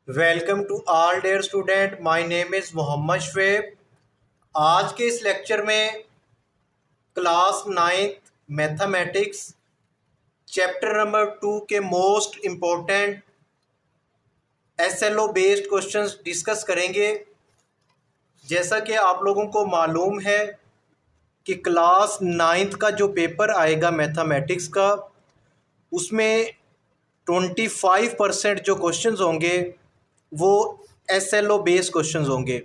Welcome to all dear student. My name is Mohammad Shoaib. आज के इस लेक्चर में class ninth mathematics chapter number 2 के most important SLO based questions discuss करेंगे। जैसा कि आप लोगों को मालूम है कि क्लास नाइन्थ का जो पेपर आएगा मैथमेटिक्स का, उसमें 25% जो क्वेश्चंस होंगे वो एसएलओ बेस्ड क्वेश्चंस होंगे।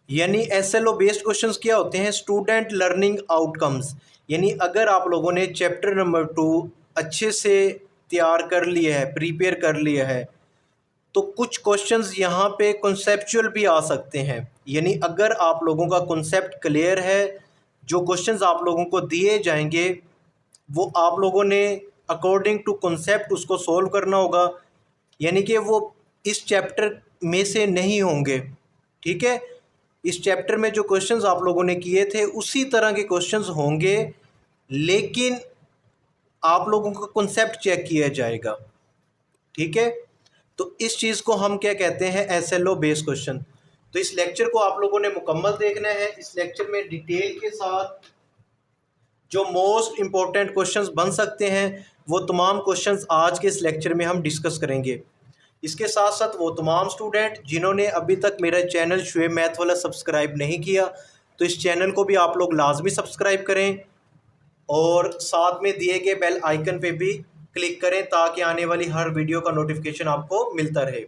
यानी एसएलओ बेस्ड क्वेश्चंस क्या होते हैं? Student learning outcomes. यानी अगर आप लोगों ने चैप्टर नंबर 2 अच्छे से तैयार कर लिया है, प्रिपेयर कर लिया है, तो कुछ क्वेश्चंस यहाँ पे कॉन्सेप्चुअल भी आ सकते हैं। यानी अगर आप लोगों का कॉन्सेप्ट क्लियर है, जो क्वेश्चंस आप लोगों को दिए जाएंगे वो आप लोगों ने अकॉर्डिंग टू कॉन्सेप्ट उसको सॉल्व करना होगा। यानी कि वो इस चैप्टर में से नहीं होंगे। ठीक है, इस चैप्टर में जो क्वेश्चंस आप लोगों ने किए थे उसी तरह के क्वेश्चंस होंगे, लेकिन आप लोगों का कॉन्सेप्ट चेक किया जाएगा। ठीक है, तो इस चीज़ को हम क्या कहते हैं? SLO based question. तो इस लेक्चर को आप लोगों ने मुकम्मल देखना है। इस लेक्चर में डिटेल के साथ जो मोस्ट इम्पोर्टेंट क्वेश्चंस बन सकते हैं वो तमाम क्वेश्चंस आज के इस लेक्चर में हम डिस्कस करेंगे। इसके साथ साथ वो तमाम स्टूडेंट जिन्होंने अभी तक मेरा चैनल शुएब मैथ वाला सब्सक्राइब नहीं किया, तो इस चैनल को भी आप लोग लाजमी सब्सक्राइब करें और साथ में दिए गए बेल आइकन पे भी क्लिक करें ताकि आने वाली हर वीडियो का नोटिफिकेशन आपको मिलता रहे।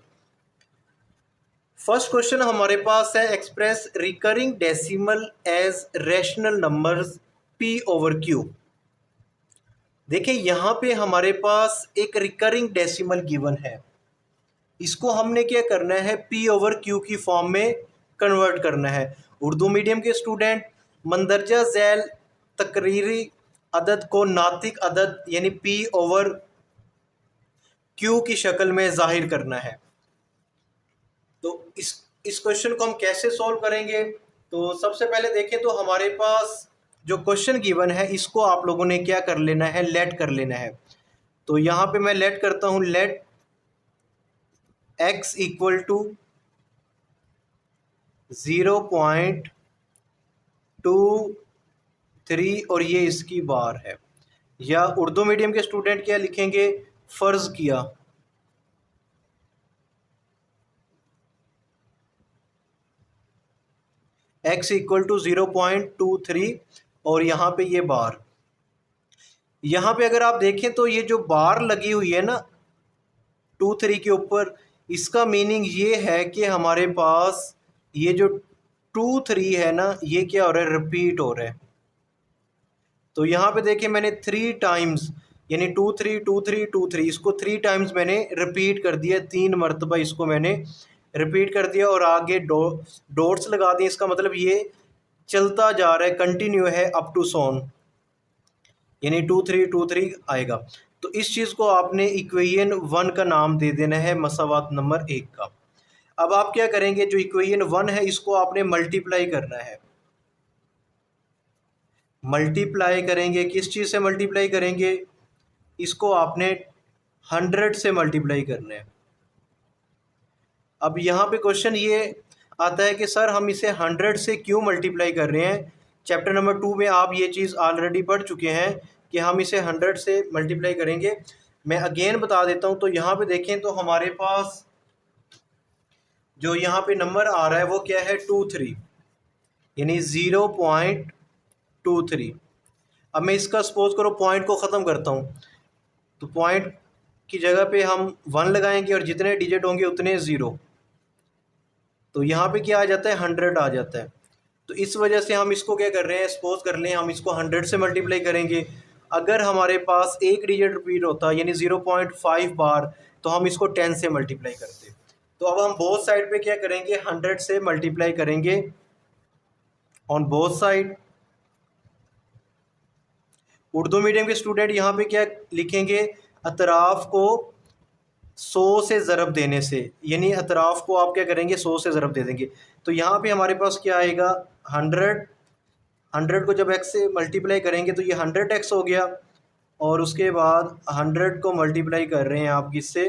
फर्स्ट क्वेश्चन हमारे पास है, express recurring decimal as rational numbers p over q. देखिए यहाँ पे हमारे पास एक रिकरिंग डेसिमल गिवन है, इसको हमने क्या करना है? पी ओवर क्यू की फॉर्म में कन्वर्ट करना है। उर्दू मीडियम के स्टूडेंट मंदरजा झैल तकरीरी अदद को नातिक अदद यानी पी ओवर क्यू की शक्ल में जाहिर करना है। तो इस क्वेश्चन को हम कैसे सॉल्व करेंगे? तो सबसे पहले देखें तो हमारे पास जो क्वेश्चन गिवन है इसको आप लोगों ने क्या कर लेना है? लेट कर लेना है। तो यहाँ पे मैं लेट करता हूँ, लेट x इक्वल टू 0.23 और ये इसकी बार है। या उर्दू मीडियम के स्टूडेंट क्या लिखेंगे? फर्ज किया x इक्वल टू 0.23 और यहाँ पे ये बार। यहाँ पे अगर आप देखें तो ये जो बार लगी हुई है ना 23 के ऊपर, इसका मीनिंग ये है कि हमारे पास ये जो 23 है ना, ये क्या हो रहा है? रिपीट हो रहा है। तो यहाँ पे देखिए मैंने 3 टाइम्स यानी 2 3 इसको 3 टाइम्स मैंने रिपीट कर दिया, 3 मरतबा इसको मैंने रिपीट कर दिया और आगे डॉट्स लगा दिए। इसका मतलब ये चलता जा रहा है, कंटिन्यू है अप टू सोन, यानी 2 3 आएगा। तो इस चीज़ को आपने इक्वेशन 1 का नाम दे देना है, मसावात नंबर 1 का। अब आप क्या करेंगे? जो इक्वेशन 1 है इसको आपने मल्टीप्लाई करना है। मल्टीप्लाई करेंगे, किस चीज़ से मल्टीप्लाई करेंगे? इसको आपने 100 से मल्टीप्लाई करना है। अब यहाँ पे क्वेश्चन ये आता है कि सर हम इसे 100 से क्यों मल्टीप्लाई कर रहे हैं? चैप्टर नंबर 2 में आप ये चीज़ ऑलरेडी पढ़ चुके हैं कि हम इसे 100 से मल्टीप्लाई करेंगे। मैं अगेन बता देता हूँ। तो यहाँ पे देखें तो हमारे पास जो यहाँ पे नंबर आ रहा है वो क्या है? 23 यानी 0.23। अब मैं इसका सपोज करो पॉइंट को ख़त्म करता हूँ, तो पॉइंट की जगह पे हम 1 लगाएंगे और जितने डिजिट होंगे उतने 0। तो यहाँ पे क्या आ जाता है? 100 आ जाता है। तो इस वजह से हम इसको क्या कर रहे हैं? सपोज कर लें हम इसको 100 से मल्टीप्लाई करेंगे। अगर हमारे पास एक डिजिट रिपीट होता यानी 0.5 बार, तो हम इसको 10 से मल्टीप्लाई करते। तो अब हम बोथ साइड पे क्या करेंगे? 100 से मल्टीप्लाई करेंगे on both side. Urdu medium के स्टूडेंट यहाँ पे क्या लिखेंगे? अतराफ़ को 100 से ज़रब देने से, यानी अतराफ़ को आप क्या करेंगे? 100 से ज़रब दे देंगे। तो यहाँ पे हमारे पास क्या आएगा? 100 को जब x से मल्टीप्लाई करेंगे तो ये 100x हो गया, और उसके बाद 100 को मल्टीप्लाई कर रहे हैं आप किससे?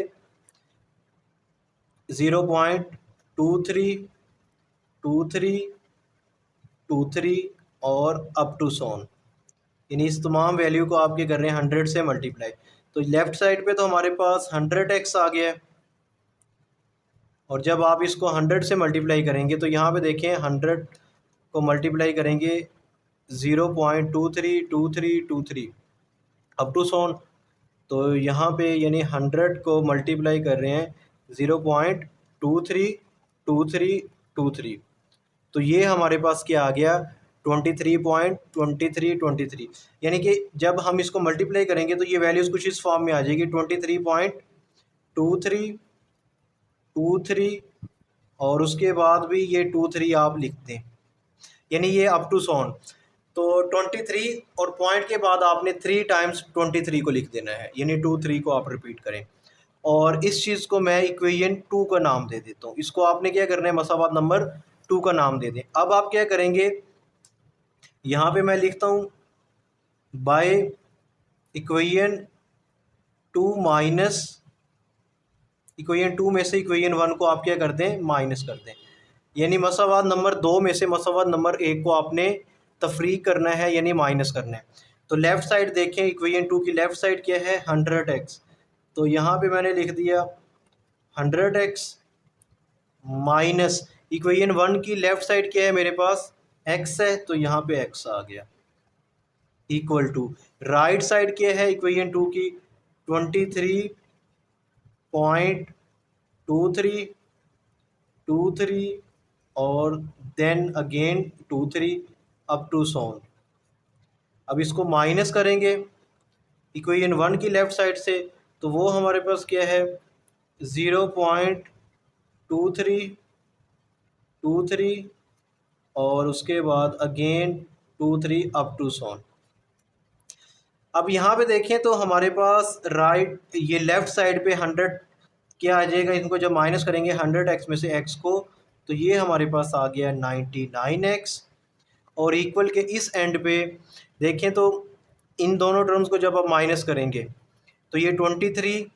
0.232323 और अप टू सोन, यानी इस तमाम वैल्यू को आपके कर रहे हैं 100 से मल्टीप्लाई। तो लेफ़्ट साइड पे तो हमारे पास 100x आ गया है, और जब आप इसको 100 से मल्टीप्लाई करेंगे तो यहाँ पे देखें 100 को मल्टीप्लाई करेंगे 0.232323 अप टू सोन, तो यहाँ पे यानी 100 को मल्टीप्लाई कर रहे हैं 0.232323, तो ये हमारे पास क्या आ गया 23.2323, यानी कि जब हम इसको मल्टीप्लाई करेंगे तो ये वैल्यूज़ कुछ इस फॉर्म में आ जाएगी 23.2323 और उसके बाद भी ये 23 आप लिख दें, यानी ये अप टू सोन। तो 23 और पॉइंट के बाद आपने 3 टाइम्स 23 को लिख देना है, यानी 23 को आप रिपीट करें, और इस चीज़ को मैं इक्वेशन 2 का नाम दे देता हूँ। इसको आपने क्या करना है, मसावात नंबर 2 का नाम दे दें। अब आप क्या करेंगे, यहाँ पे मैं लिखता हूँ बाय इक्वेशन 2 माइनस इक्वेशन 2 में से इक्वेशन 1 को आप क्या कर दें, माइनस कर दें, यानी मसावात नंबर 2 में से मसावात नंबर 1 को आपने तफरीक करना है, यानी माइनस करना है। तो लेफ़्ट साइड देखें, इक्वेशन 2 की लेफ़्ट साइड क्या है 100x, तो यहाँ पे मैंने लिख दिया 100x माइनस इक्वेशन 1 की लेफ़्ट साइड क्या है मेरे पास x है, तो यहाँ पे x आ गया, इक्वल टू राइट साइड क्या है इक्वेशन 2 की 23.2323 और देन अगेन 23 अप टू सोन। अब इसको माइनस करेंगे इक्वेशन 1 की लेफ़्ट साइड से, तो वो हमारे पास क्या है 0.2323 और उसके बाद अगेन 23 अप टू सोन। अब यहाँ पे देखें तो हमारे पास राइट ये लेफ़्ट साइड पे 100 क्या आ जाएगा, इनको जब माइनस करेंगे 100x में से x को, तो ये हमारे पास आ गया 99x, और इक्वल के इस एंड पे देखें तो इन दोनों टर्म्स को जब आप माइनस करेंगे तो ये 23,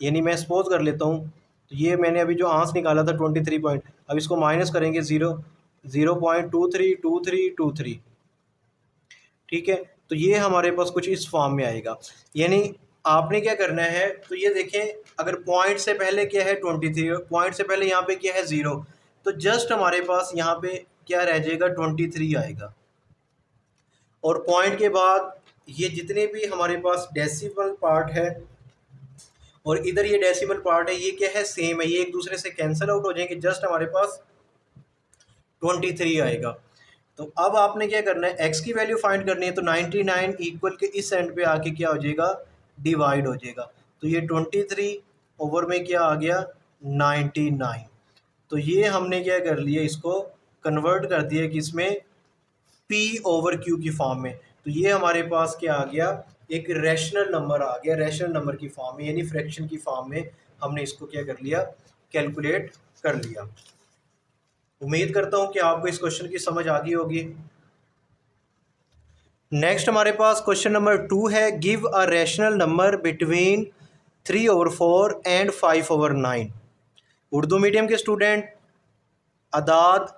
यानी मैं सपोज कर लेता हूँ, तो ये मैंने अभी जो आंसर निकाला था 23 पॉइंट, अब इसको माइनस करेंगे 0.232323, ठीक है, तो ये हमारे पास कुछ इस फॉर्म में आएगा। यानी आपने क्या करना है, तो ये देखें अगर पॉइंट से पहले क्या है 23 और पॉइंट से पहले यहाँ पे क्या है 0, तो जस्ट हमारे पास यहाँ पे क्या रह जाएगा 23 आएगा, और पॉइंट के बाद ये जितने भी हमारे पास डेसिमल पार्ट है और इधर ये डेसिमल पार्ट है, ये क्या है सेम है, ये एक दूसरे से कैंसिल आउट हो जाएंगे, जस्ट हमारे पास 23 आएगा। तो अब आपने क्या करना है, x की वैल्यू फाइंड करनी है, तो 99 इक्वल के इस एंड पे आके क्या हो जाएगा, डिवाइड हो जाएगा, तो ये 23 ओवर में क्या आ गया 99, तो ये हमने क्या कर लिया, इसको कन्वर्ट कर दिया कि इसमें p ओवर q की फॉर्म में, तो ये हमारे पास क्या आ गया, एक रैशनल नंबर आ गया, रैशनल नंबर की फॉर्म में, यानी फ्रैक्शन की फॉर्म में हमने इसको क्या कर लिया, कैलकुलेट कर लिया। उम्मीद करता हूँ कि आपको इस क्वेश्चन की समझ आ गई होगी। नेक्स्ट हमारे पास क्वेश्चन नंबर 2 है, give a rational number between 3/4 and 5/9। Urdu medium के स्टूडेंट अदाद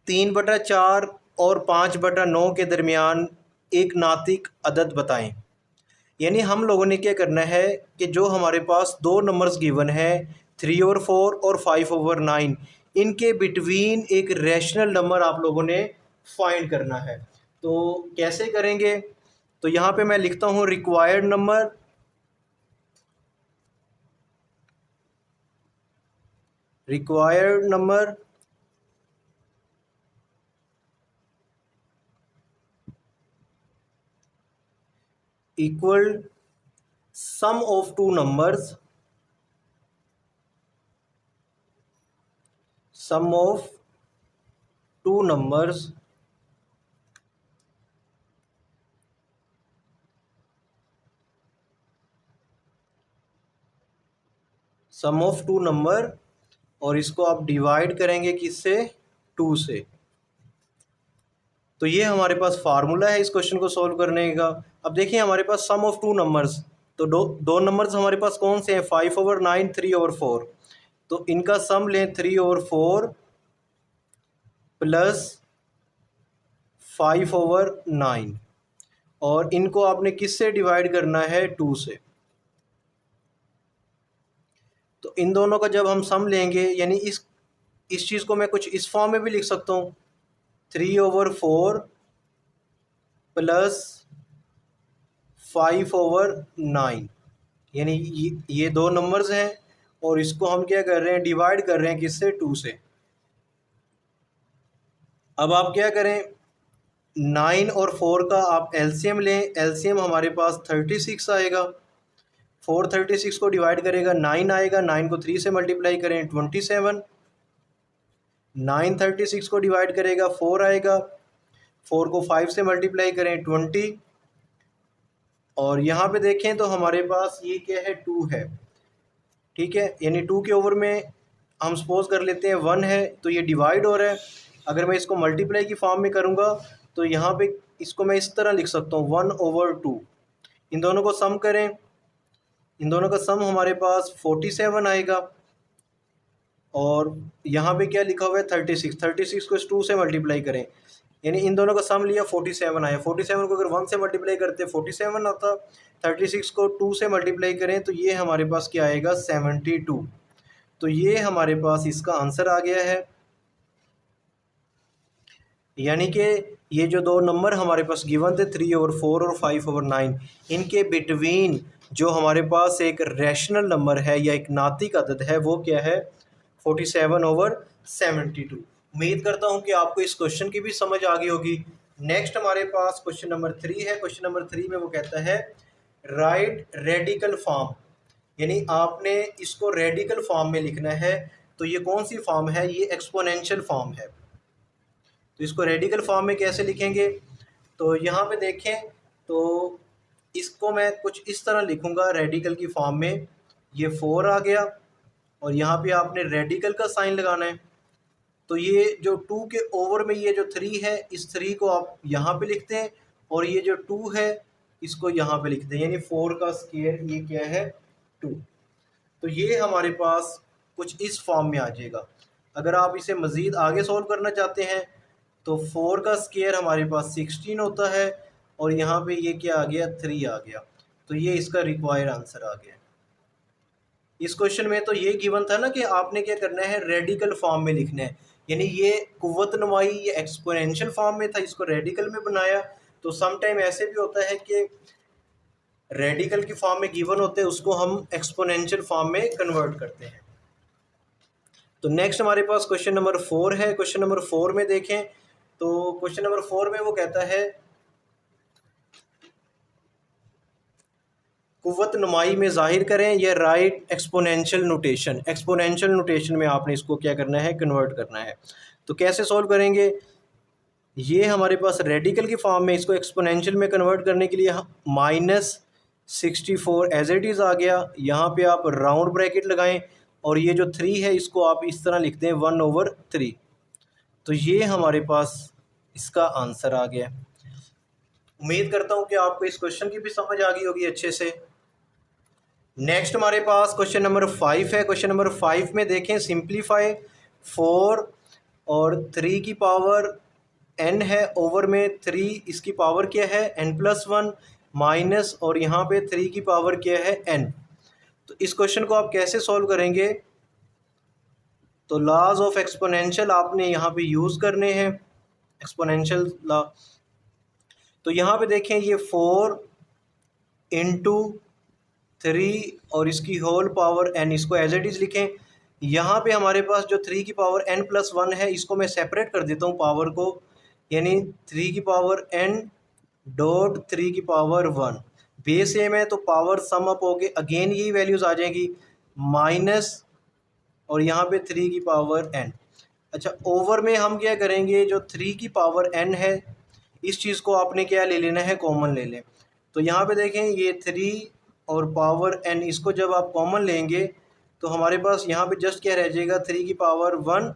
3/4 और 5/9 के दरमियान एक नातिक अदद बताएं। यानी हम लोगों ने क्या करना है कि जो हमारे पास दो नंबर्स गिवन है 3/4 और 5/9, इनके बिटवीन एक रैशनल नंबर आप लोगों ने फाइंड करना है। तो कैसे करेंगे, तो यहाँ पे मैं लिखता हूँ required number equal sum of two numbers, sum of two numbers sum of two number, और इसको आप डिवाइड करेंगे किससे, 2 से। तो ये हमारे पास फार्मूला है इस क्वेश्चन को सॉल्व करने का। अब देखिए हमारे पास सम ऑफ टू नंबर्स, तो दो नंबर्स हमारे पास कौन से हैं, 5/9 3/4। तो इनका सम लें 3/4 प्लस 5/9, और इनको आपने किससे डिवाइड करना है, 2 से। तो इन दोनों का जब हम सम लेंगे, यानी इस चीज़ को मैं कुछ इस फॉर्म में भी लिख सकता हूँ, 3/4 प्लस 5/9, यानी ये दो नंबर्स हैं और इसको हम क्या कर रहे हैं, डिवाइड कर रहे हैं किससे, 2 से। अब आप क्या करें, 9 और 4 का आप एलसीएम लें। एलसीएम हमारे पास 36 आएगा। 4 36 को डिवाइड करेगा 9 आएगा, 9 को 3 से मल्टीप्लाई करें 27, 9 36 को डिवाइड करेगा 4 आएगा, 4 को 5 से मल्टीप्लाई करें 20, और यहाँ पे देखें तो हमारे पास ये क्या है, 2 है। ठीक है, यानी 2 के ओवर में हम सपोज कर लेते हैं 1 है, तो ये डिवाइड हो रहा है। अगर मैं इसको मल्टीप्लाई की फॉर्म में करूँगा तो यहाँ पे इसको मैं इस तरह लिख सकता हूँ, 1/2। इन दोनों को सम करें, इन दोनों का सम हमारे पास 47 आएगा, और यहाँ पे क्या लिखा हुआ है, 36 को इस 2 से मल्टीप्लाई करें, यानी इन दोनों का सम लिया 47 आया। 47 को अगर 1 से मल्टीप्लाई करते 47 आता, 36 को 2 से मल्टीप्लाई करें तो ये हमारे पास क्या आएगा, 72। तो ये हमारे पास इसका आंसर आ गया है। यानी कि ये जो दो नंबर हमारे पास गिवन थे, 3/4 और 5/9, इनके बिटवीन जो हमारे पास एक रैशनल नंबर है या एक नातिक अदद है, वो क्या है, 47/72। उम्मीद करता हूँ कि आपको इस क्वेश्चन की भी समझ आ गई होगी। नेक्स्ट हमारे पास क्वेश्चन नंबर 3 है। क्वेश्चन नंबर 3 में वो कहता है राइट रेडिकल फॉर्म, यानी आपने इसको रेडिकल फॉर्म में लिखना है। तो ये कौन सी फॉर्म है, ये एक्सपोनेंशियल फॉर्म है। तो इसको रेडिकल फॉर्म में कैसे लिखेंगे, तो यहाँ पे देखें तो इसको मैं कुछ इस तरह लिखूँगा रेडिकल की फॉर्म में। ये 4 आ गया और यहाँ पे आपने रेडिकल का साइन लगाना है। तो ये जो 2 के ओवर में ये जो 3 है, इस 3 को आप यहाँ पे लिखते हैं, और ये जो 2 है इसको यहाँ पे लिखते हैं, यानी 4 का स्क्वायर ये क्या है, 2। तो ये हमारे पास कुछ इस फॉर्म में आ जाएगा। अगर आप इसे मज़ीद आगे सॉल्व करना चाहते हैं तो 4 का स्क्वायर हमारे पास 16 होता है, और यहाँ पे ये क्या आ गया, 3 आ गया। तो ये इसका रिक्वायर्ड आंसर आ गया। इस क्वेश्चन में तो ये गिवन था ना कि आपने क्या करना है, रेडिकल फॉर्म में लिखना है, यानी ये कुव्वत नुमाई ये एक्सपोनेंशियल फॉर्म में था, इसको रेडिकल में बनाया। तो सम टाइम ऐसे भी होता है कि रेडिकल की फॉर्म में गिवन होते हैं, उसको हम एक्सपोनेंशियल फॉर्म में कन्वर्ट करते हैं। तो नेक्स्ट हमारे पास क्वेश्चन नंबर 4 है। क्वेश्चन नंबर 4 में देखें तो क्वेश्चन नंबर 4 में वो कहता है कुव्वत नुमाई में ज़ाहिर करें या right exponential notation. Exponential notation में आपने इसको क्या करना है, कन्वर्ट करना है। तो कैसे सॉल्व करेंगे, ये हमारे पास रेडिकल की फॉर्म में, इसको एक्सपोनेंशियल में कन्वर्ट करने के लिए -64 एज इट इज़ आ गया। यहाँ पे आप राउंड ब्रैकेट लगाएं, और ये जो 3 है इसको आप इस तरह लिखते हैं 1/3। तो ये हमारे पास इसका आंसर आ गया। उम्मीद करता हूँ कि आपको इस क्वेश्चन की भी समझ आ गई होगी अच्छे से। नेक्स्ट हमारे पास क्वेश्चन नंबर 5 है। क्वेश्चन नंबर 5 में देखें, सिंप्लीफाई 4 और 3 की पावर n है, ओवर में 3 इसकी पावर क्या है, n+1 माइनस, और यहाँ पे 3 की पावर क्या है, n। तो इस क्वेश्चन को आप कैसे सॉल्व करेंगे, तो लॉज ऑफ एक्सपोनेंशियल आपने यहाँ पे यूज़ करने हैं, एक्सपोनेंशियल लॉ। तो यहाँ पे देखें, ये 4 × 3 और इसकी होल पावर n, इसको एज इट इज़ लिखें। यहाँ पे हमारे पास जो 3 की पावर n+1 है, इसको मैं सेपरेट कर देता हूँ पावर को, यानी 3 की पावर n डॉट 3 की पावर 1। बेस सेम है तो पावर सम अप हो के अगेन यही वैल्यूज़ आ जाएंगी, माइनस, और यहाँ पे 3 की पावर n। अच्छा, ओवर में हम क्या करेंगे, जो 3 की पावर n है इस चीज़ को आपने क्या ले लेना है, कॉमन ले लें। तो यहाँ पे देखें, ये 3 और पावर n, इसको जब आप कॉमन लेंगे तो हमारे पास यहाँ पे जस्ट क्या रह जाएगा, 3 की पावर 1।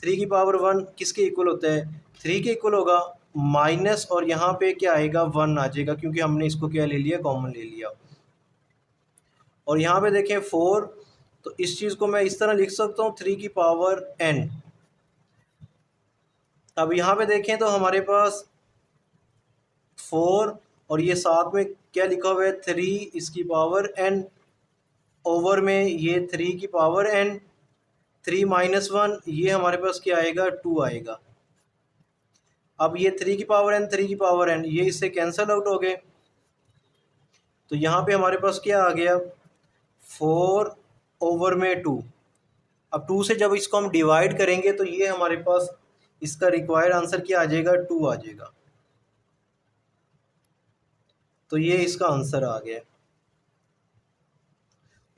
3 की पावर 1 किसके इक्वल होता है, 3 के इक्वल होगा, माइनस, और यहाँ पे क्या आएगा, 1 आ जाएगा, क्योंकि हमने इसको क्या ले लिया, कॉमन ले लिया। और यहाँ पे देखें 4 तो इस चीज़ को मैं इस तरह लिख सकता हूँ 3 की पावर n। अब यहाँ पे देखें तो हमारे पास 4 और ये साथ में क्या लिखा हुआ है 3 इसकी पावर n, ओवर में ये 3 की पावर n, 3 माइनस 1 ये हमारे पास क्या आएगा 2 आएगा। अब ये 3 की पावर n 3 की पावर n ये इससे कैंसल आउट हो गए, तो यहाँ पे हमारे पास क्या आ गया 4 ओवर में 2। अब 2 से जब इसको हम डिवाइड करेंगे तो ये हमारे पास इसका रिक्वायर्ड आंसर क्या आ जाएगा 2 आ जाएगा। तो ये इसका आंसर आ गया।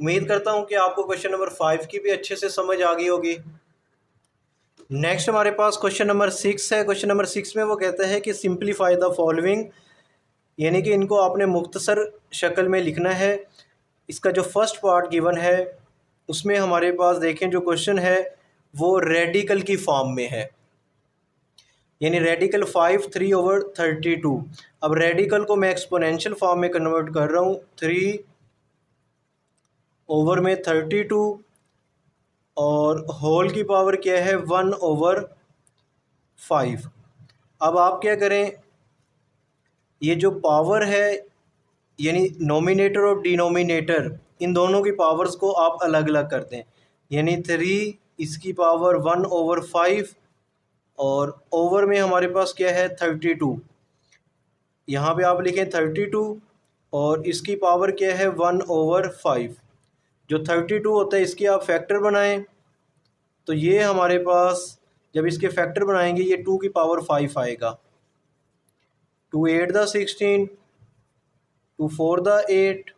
उम्मीद करता हूँ कि आपको क्वेश्चन नंबर 5 की भी अच्छे से समझ आ गई होगी। नेक्स्ट हमारे पास क्वेश्चन नंबर 6 है। क्वेश्चन नंबर 6 में वो कहता है कि सिंप्लीफाई द फॉलोइंग, यानी कि इनको आपने मुख्तसर शक्ल में लिखना है। इसका जो फर्स्ट पार्ट गिवन है उसमें हमारे पास देखें जो क्वेश्चन है वो रेडिकल की फॉर्म में है, यानी रेडिकल 5 3 ओवर 32। अब रेडिकल को मैं एक्सपोनेंशियल फॉर्म में कन्वर्ट कर रहा हूँ 3 ओवर में 32 और होल की पावर क्या है 1 ओवर 5। अब आप क्या करें, ये जो पावर है यानी नोमिनेटर और डिनोमिनेटर इन दोनों की पावर्स को आप अलग अलग कर दें, यानी 3 इसकी पावर 1 ओवर 5 और ओवर में हमारे पास क्या है 32। यहाँ पे आप लिखें 32 और इसकी पावर क्या है 1 ओवर 5। जो 32 होता है इसकी आप फैक्टर बनाएं, तो ये हमारे पास जब इसके फैक्टर बनाएंगे ये 2 की पावर 5 आएगा। 2 8 द 16, 2 4 द 8,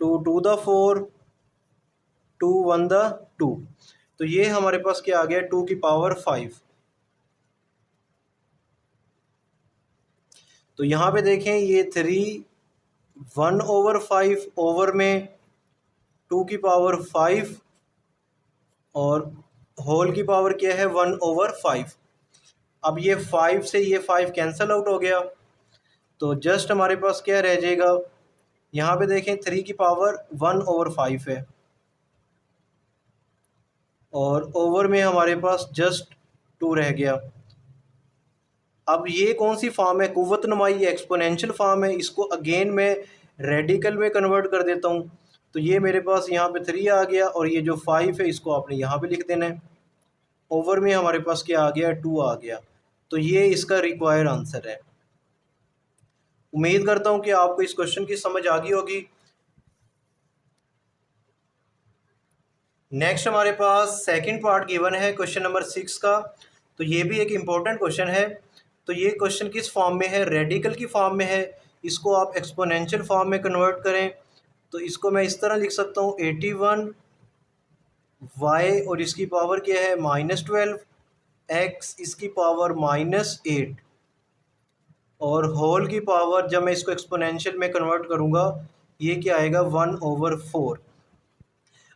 2 2 द 4, 2 1 द 2। तो ये हमारे पास क्या आ गया 2 की पावर 5। तो यहाँ पे देखें ये 3 1 ओवर 5 ओवर में 2 की पावर 5 और होल की पावर क्या है 1 ओवर 5। अब ये 5 से ये 5 कैंसल आउट हो गया, तो जस्ट हमारे पास क्या रह जाएगा, यहाँ पे देखें 3 की पावर 1 ओवर 5 है और ओवर में हमारे पास जस्ट 2 रह गया। अब ये कौन सी फॉर्म है, कुव्वत नुमाई एक्सपोनेंशियल फॉर्म है। इसको अगेन मैं रेडिकल में कन्वर्ट कर देता हूँ, तो ये मेरे पास यहाँ पे 3 आ गया और ये जो 5 है इसको आपने यहाँ पे लिख देना है। ओवर में हमारे पास क्या आ गया 2 आ गया। तो ये इसका रिक्वायर्ड आंसर है। उम्मीद करता हूँ कि आपको इस क्वेश्चन की समझ आ गई होगी। नेक्स्ट हमारे पास सेकंड पार्ट गिवन है क्वेश्चन नंबर 6 का, तो ये भी एक इम्पोर्टेंट क्वेश्चन है। तो ये क्वेश्चन किस फॉर्म में है, रेडिकल की फॉर्म में है। इसको आप एक्सपोनेंशियल फॉर्म में कन्वर्ट करें, तो इसको मैं इस तरह लिख सकता हूँ 81 y और इसकी पावर क्या है -12, x इसकी पावर -8 और होल की पावर जब मैं इसको एक्सपोनेंशियल में कन्वर्ट करूँगा ये क्या आएगा 1 ओवर 4।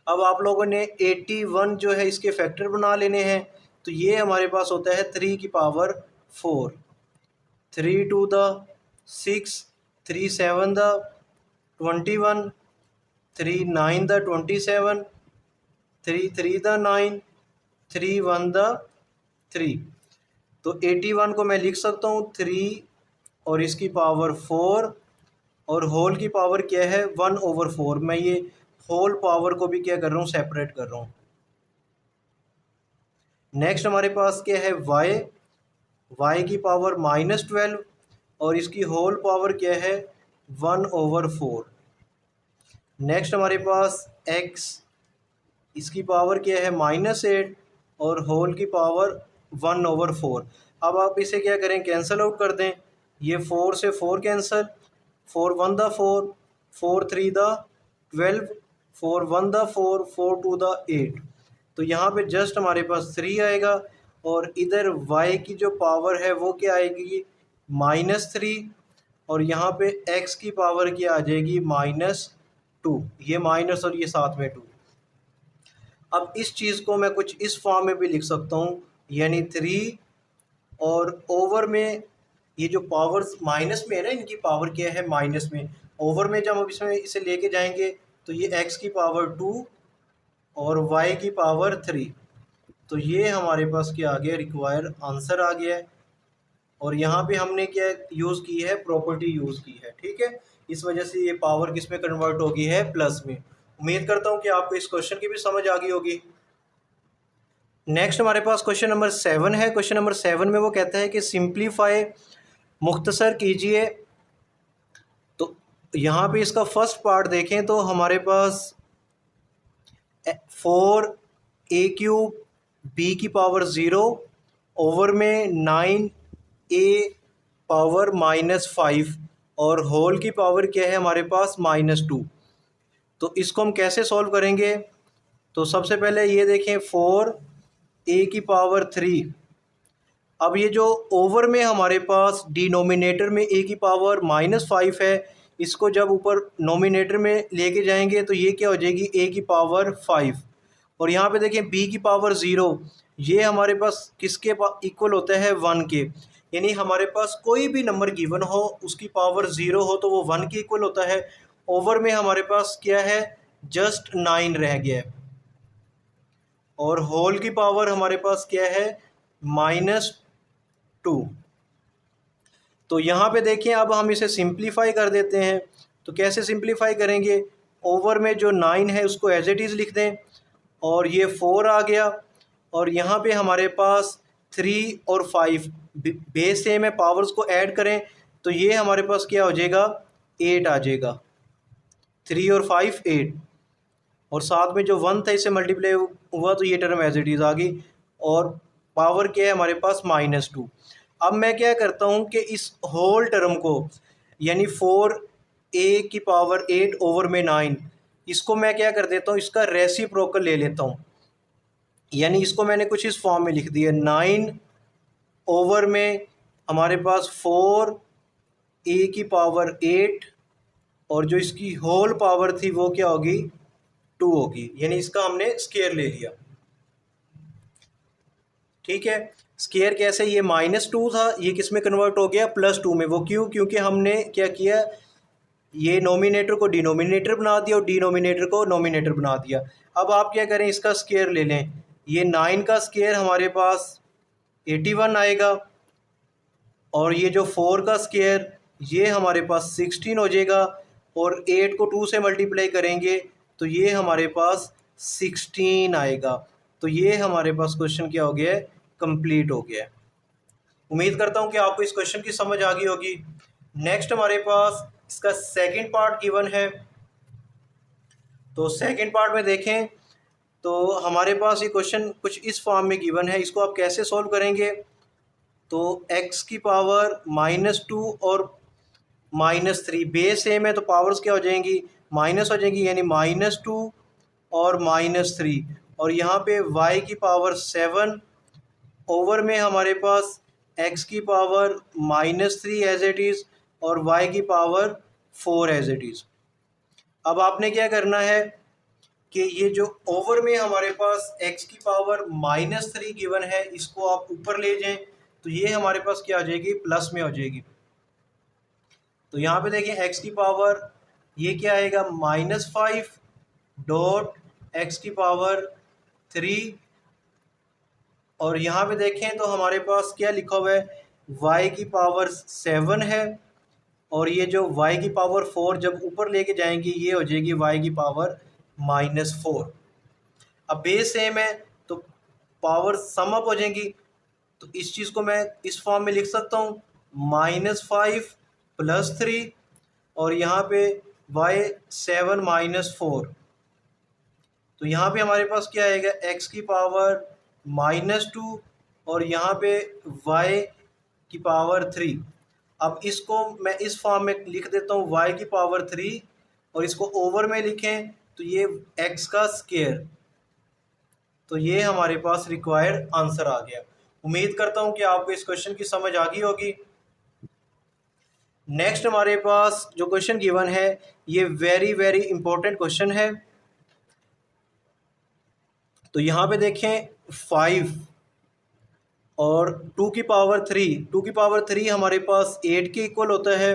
अब आप लोगों ने 81 जो है इसके फैक्टर बना लेने हैं, तो ये हमारे पास होता है 3 की power 4, 3 2 the 6, 3 7 the 21, 3 9 the 27, 3 3 the 9, 3 1 the 3। तो 81 को मैं लिख सकता हूँ 3 और इसकी पावर 4 और होल की पावर क्या है 1 ओवर 4। मैं ये होल पावर को भी क्या कर रहा हूँ सेपरेट कर रहा हूँ। नेक्स्ट हमारे पास क्या है y की पावर -12 और इसकी होल पावर क्या है 1 ओवर 4। नेक्स्ट हमारे पास x इसकी पावर क्या है -8 और होल की पावर 1 ओवर 4। अब आप इसे क्या करें कैंसिल आउट कर दें, ये 4 से 4 cancel, 4 1 the 4, 4 3 the 12, 4 1 the 4, 4 2 the 8। तो यहाँ पे जस्ट हमारे पास 3 आएगा और इधर y की जो पावर है वो क्या आएगी -3 और यहाँ पे x की पावर क्या आ जाएगी -2। ये माइनस और ये साथ में 2। अब इस चीज़ को मैं कुछ इस फॉर्म में भी लिख सकता हूँ, यानी 3 और ओवर में ये जो पावर्स माइनस में है ना इनकी पावर क्या है माइनस में, ओवर में जब हम इसमें इसे लेके जाएंगे तो ये x की पावर 2 और y की पावर 3। तो ये हमारे पास क्या आ गया, रिक्वायर आंसर आ गया है। और यहाँ पे हमने क्या यूज़ की है, प्रॉपर्टी यूज़ की है, ठीक है। इस वजह से ये पावर किस में कन्वर्ट हो गई है, प्लस में। उम्मीद करता हूँ कि आपको इस क्वेश्चन की भी समझ आ गई होगी। नेक्स्ट हमारे पास क्वेश्चन नंबर 7 है। क्वेश्चन नंबर 7 में वो कहता है कि सिंप्लीफाई, मुख्तसर कीजिए। तो यहाँ पे इसका फर्स्ट पार्ट देखें तो हमारे पास 4a³ b की पावर 0 ओवर में 9a पावर -5 और होल की पावर क्या है हमारे पास -2। तो इसको हम कैसे सॉल्व करेंगे? तो सबसे पहले ये देखें 4a की पावर 3। अब ये जो ओवर में हमारे पास डिनोमिनेटर में a की पावर -5 है, इसको जब ऊपर नोमिनेटर में लेके जाएंगे तो ये क्या हो जाएगी, a की पावर 5। और यहाँ पे देखें b की पावर 0, ये हमारे पास किसके इक्वल होता है, 1 के। यानी हमारे पास कोई भी नंबर गिवन हो, उसकी पावर 0 हो तो वो 1 के इक्वल होता है। ओवर में हमारे पास क्या है, जस्ट 9 रह गया है। और होल की पावर हमारे पास क्या है, -2। तो यहाँ पे देखिए अब हम इसे सिंप्लीफाई कर देते हैं। तो कैसे सिंप्लीफाई करेंगे, ओवर में जो 9 है उसको एज इट इज़ लिख दें, और ये 4 आ गया। और यहाँ पे हमारे पास 3 और 5 बेस सेम है, पावर्स को ऐड करें तो ये हमारे पास क्या हो जाएगा, 8 आ जाएगा। 3 और 5 8, और साथ में जो 1 था इसे मल्टीप्लाई हुआ तो ये टर्म एज इट इज़ आ गई। और पावर क्या है हमारे पास, -2। अब मैं क्या करता हूँ कि इस होल टर्म को, यानी 4a की पावर 8 ओवर में 9, इसको मैं क्या कर देता हूँ, इसका रेसिप्रोकल ले लेता हूँ। यानी इसको मैंने कुछ इस फॉर्म में लिख दिया, 9 ओवर में हमारे पास 4a की पावर 8, और जो इसकी होल पावर थी वो क्या होगी, 2 होगी। यानी इसका हमने स्केयर ले लिया, ठीक है। स्केयर कैसे, ये -2 था, ये किस में कन्वर्ट हो गया, +2 में। वो क्यों, क्योंकि हमने क्या किया, ये नोमिनेटर को डिनोमिनेटर बना दिया और डिनोमिनेटर को नोमिनेटर बना दिया। अब आप क्या करें, इसका स्केयर ले लें। ये 9 का स्केयर हमारे पास 81 आएगा, और ये जो 4 का स्केयर ये हमारे पास 16 हो जाएगा, और 8 को 2 से मल्टीप्लाई करेंगे तो ये हमारे पास 16 आएगा। तो ये हमारे पास क्वेश्चन क्या हो गया है, कंप्लीट हो गया है। उम्मीद करता हूँ कि आपको इस क्वेश्चन की समझ आ गई होगी। नेक्स्ट हमारे पास इसका सेकंड पार्ट गिवन है। तो सेकंड पार्ट में देखें तो हमारे पास ये क्वेश्चन कुछ इस फॉर्म में गिवन है। इसको आप कैसे सॉल्व करेंगे, तो x की पावर -2 और -3 बेस सेम है तो पावर्स क्या हो जाएंगी, माइनस हो जाएंगी, यानी -2 और -3। और यहाँ पे y की पावर 7 ओवर में हमारे पास x की पावर -3 एज इट इज़ और y की पावर 4 एज इट इज़। अब आपने क्या करना है कि ये जो ओवर में हमारे पास x की पावर -3 गिवन है, इसको आप ऊपर ले जाएं तो ये हमारे पास क्या हो जाएगी, प्लस में हो जाएगी। तो यहाँ पे देखिए x की पावर ये क्या आएगा, -5 डॉट x की पावर 3, और यहाँ पे देखें तो हमारे पास क्या लिखा हुआ है, y की पावर 7 है, और ये जो y की पावर 4 जब ऊपर लेके जाएंगे ये हो जाएगी y की पावर -4। अब बेस सेम है तो पावर सम अप हो जाएंगी। तो इस चीज़ को मैं इस फॉर्म में लिख सकता हूँ, -5 + 3, और यहाँ पे y7 -4। तो यहाँ पे हमारे पास क्या आएगा, x की पावर -2 और यहाँ पे y की पावर 3। अब इसको मैं इस फॉर्म में लिख देता हूँ, y की पावर 3, और इसको ओवर में लिखें तो ये x का स्केयर। तो ये हमारे पास रिक्वायर्ड आंसर आ गया। उम्मीद करता हूँ कि आपको इस क्वेश्चन की समझ आ गई होगी। नेक्स्ट हमारे पास जो क्वेश्चन गिवन है ये वेरी इंपॉर्टेंट क्वेश्चन है। तो यहाँ पे देखें 5 और 2 की पावर 3, 2 की पावर 3 हमारे पास 8 के इक्वल होता है,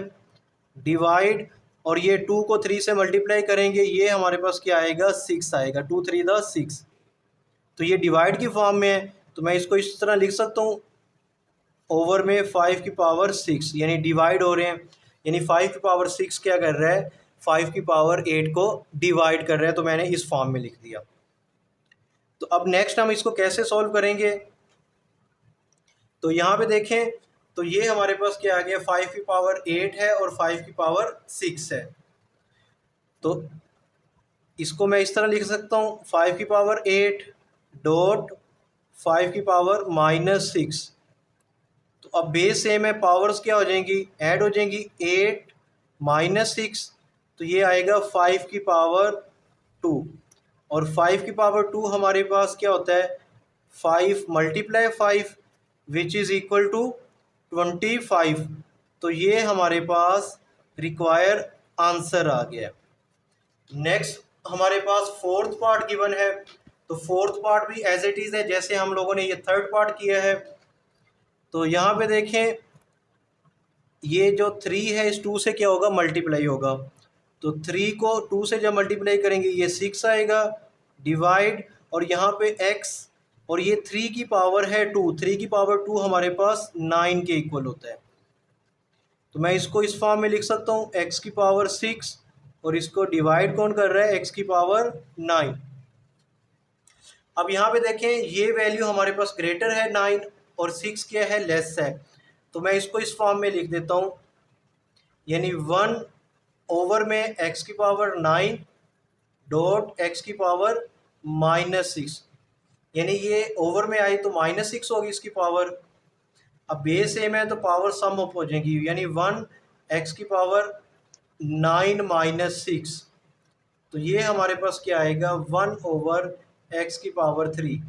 डिवाइड और ये 2 को 3 से मल्टीप्लाई करेंगे, ये हमारे पास क्या आएगा, 6 आएगा, 2 3 द 6। तो ये डिवाइड की फॉर्म में है, तो मैं इसको इस तरह लिख सकता हूँ, ओवर में 5 की पावर 6, यानी डिवाइड हो रहे हैं, यानी 5 की पावर 6 क्या कर रहा है, 5 की पावर 8 को डिवाइड कर रहा है, तो मैंने इस फॉर्म में लिख दिया। तो अब नेक्स्ट हम इसको कैसे सॉल्व करेंगे, तो यहाँ पे देखें, तो ये हमारे पास क्या आ गया, 5 की पावर 8 है और 5 की पावर 6 है। तो इसको मैं इस तरह लिख सकता हूँ, 5 की पावर 8 डॉट 5 की पावर -6। तो अब बेस सेम है, पावर्स क्या हो जाएंगी, ऐड हो जाएंगी, 8 -6, तो ये आएगा 5 की पावर 2। और 5 की पावर 2 हमारे पास क्या होता है, 5 multiply 5 which is equal to 25। तो ये हमारे पास रिक्वायर आंसर आ गया। नेक्स्ट हमारे पास फोर्थ पार्ट गिवन है, तो फोर्थ पार्ट भी एज इट इज़ है जैसे हम लोगों ने ये थर्ड पार्ट किया है। तो यहाँ पे देखें, ये जो 3 है इस 2 से क्या होगा, मल्टीप्लाई होगा, तो 3 को 2 से जब मल्टीप्लाई करेंगे ये 6 आएगा, डिवाइड, और यहाँ पे x, और ये 3 की पावर है 2, 3 की पावर 2 हमारे पास 9 के इक्वल होता है। तो मैं इसको इस फॉर्म में लिख सकता हूँ, x की पावर 6, और इसको डिवाइड कौन कर रहा है, x की पावर 9। अब यहाँ पे देखें, ये वैल्यू हमारे पास ग्रेटर है 9 और 6 क्या है, लेस है, तो मैं इसको इस फॉर्म में लिख देता हूँ, यानी 1 ओवर में x की पावर 9 डॉट x की पावर -6, यानी ये ओवर में आई तो -6 होगी इसकी पावर। अब बेस सेम है तो पावर सम अप हो जाएगी, यानी 1 x की पावर 9 -6, तो ये हमारे पास क्या आएगा, 1 ओवर x की पावर 3।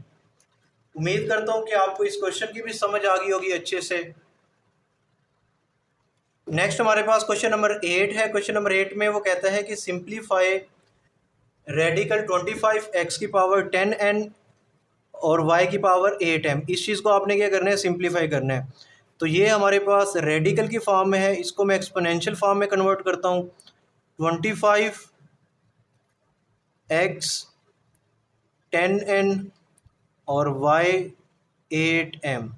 उम्मीद करता हूँ कि आपको इस क्वेश्चन की भी समझ आ गई होगी अच्छे से। नेक्स्ट हमारे पास क्वेश्चन नंबर 8 है। क्वेश्चन नंबर 8 में वो कहता है कि सिंप्लीफाई रेडिकल 25 x की पावर 10n और y की पावर 8m। इस चीज़ को आपने क्या करना है, सिंप्लीफाई करना है। तो ये हमारे पास रेडिकल की फॉर्म में है, इसको मैं एक्सपोनेंशियल फॉर्म में कन्वर्ट करता हूँ, 25 x 10n और y 8m।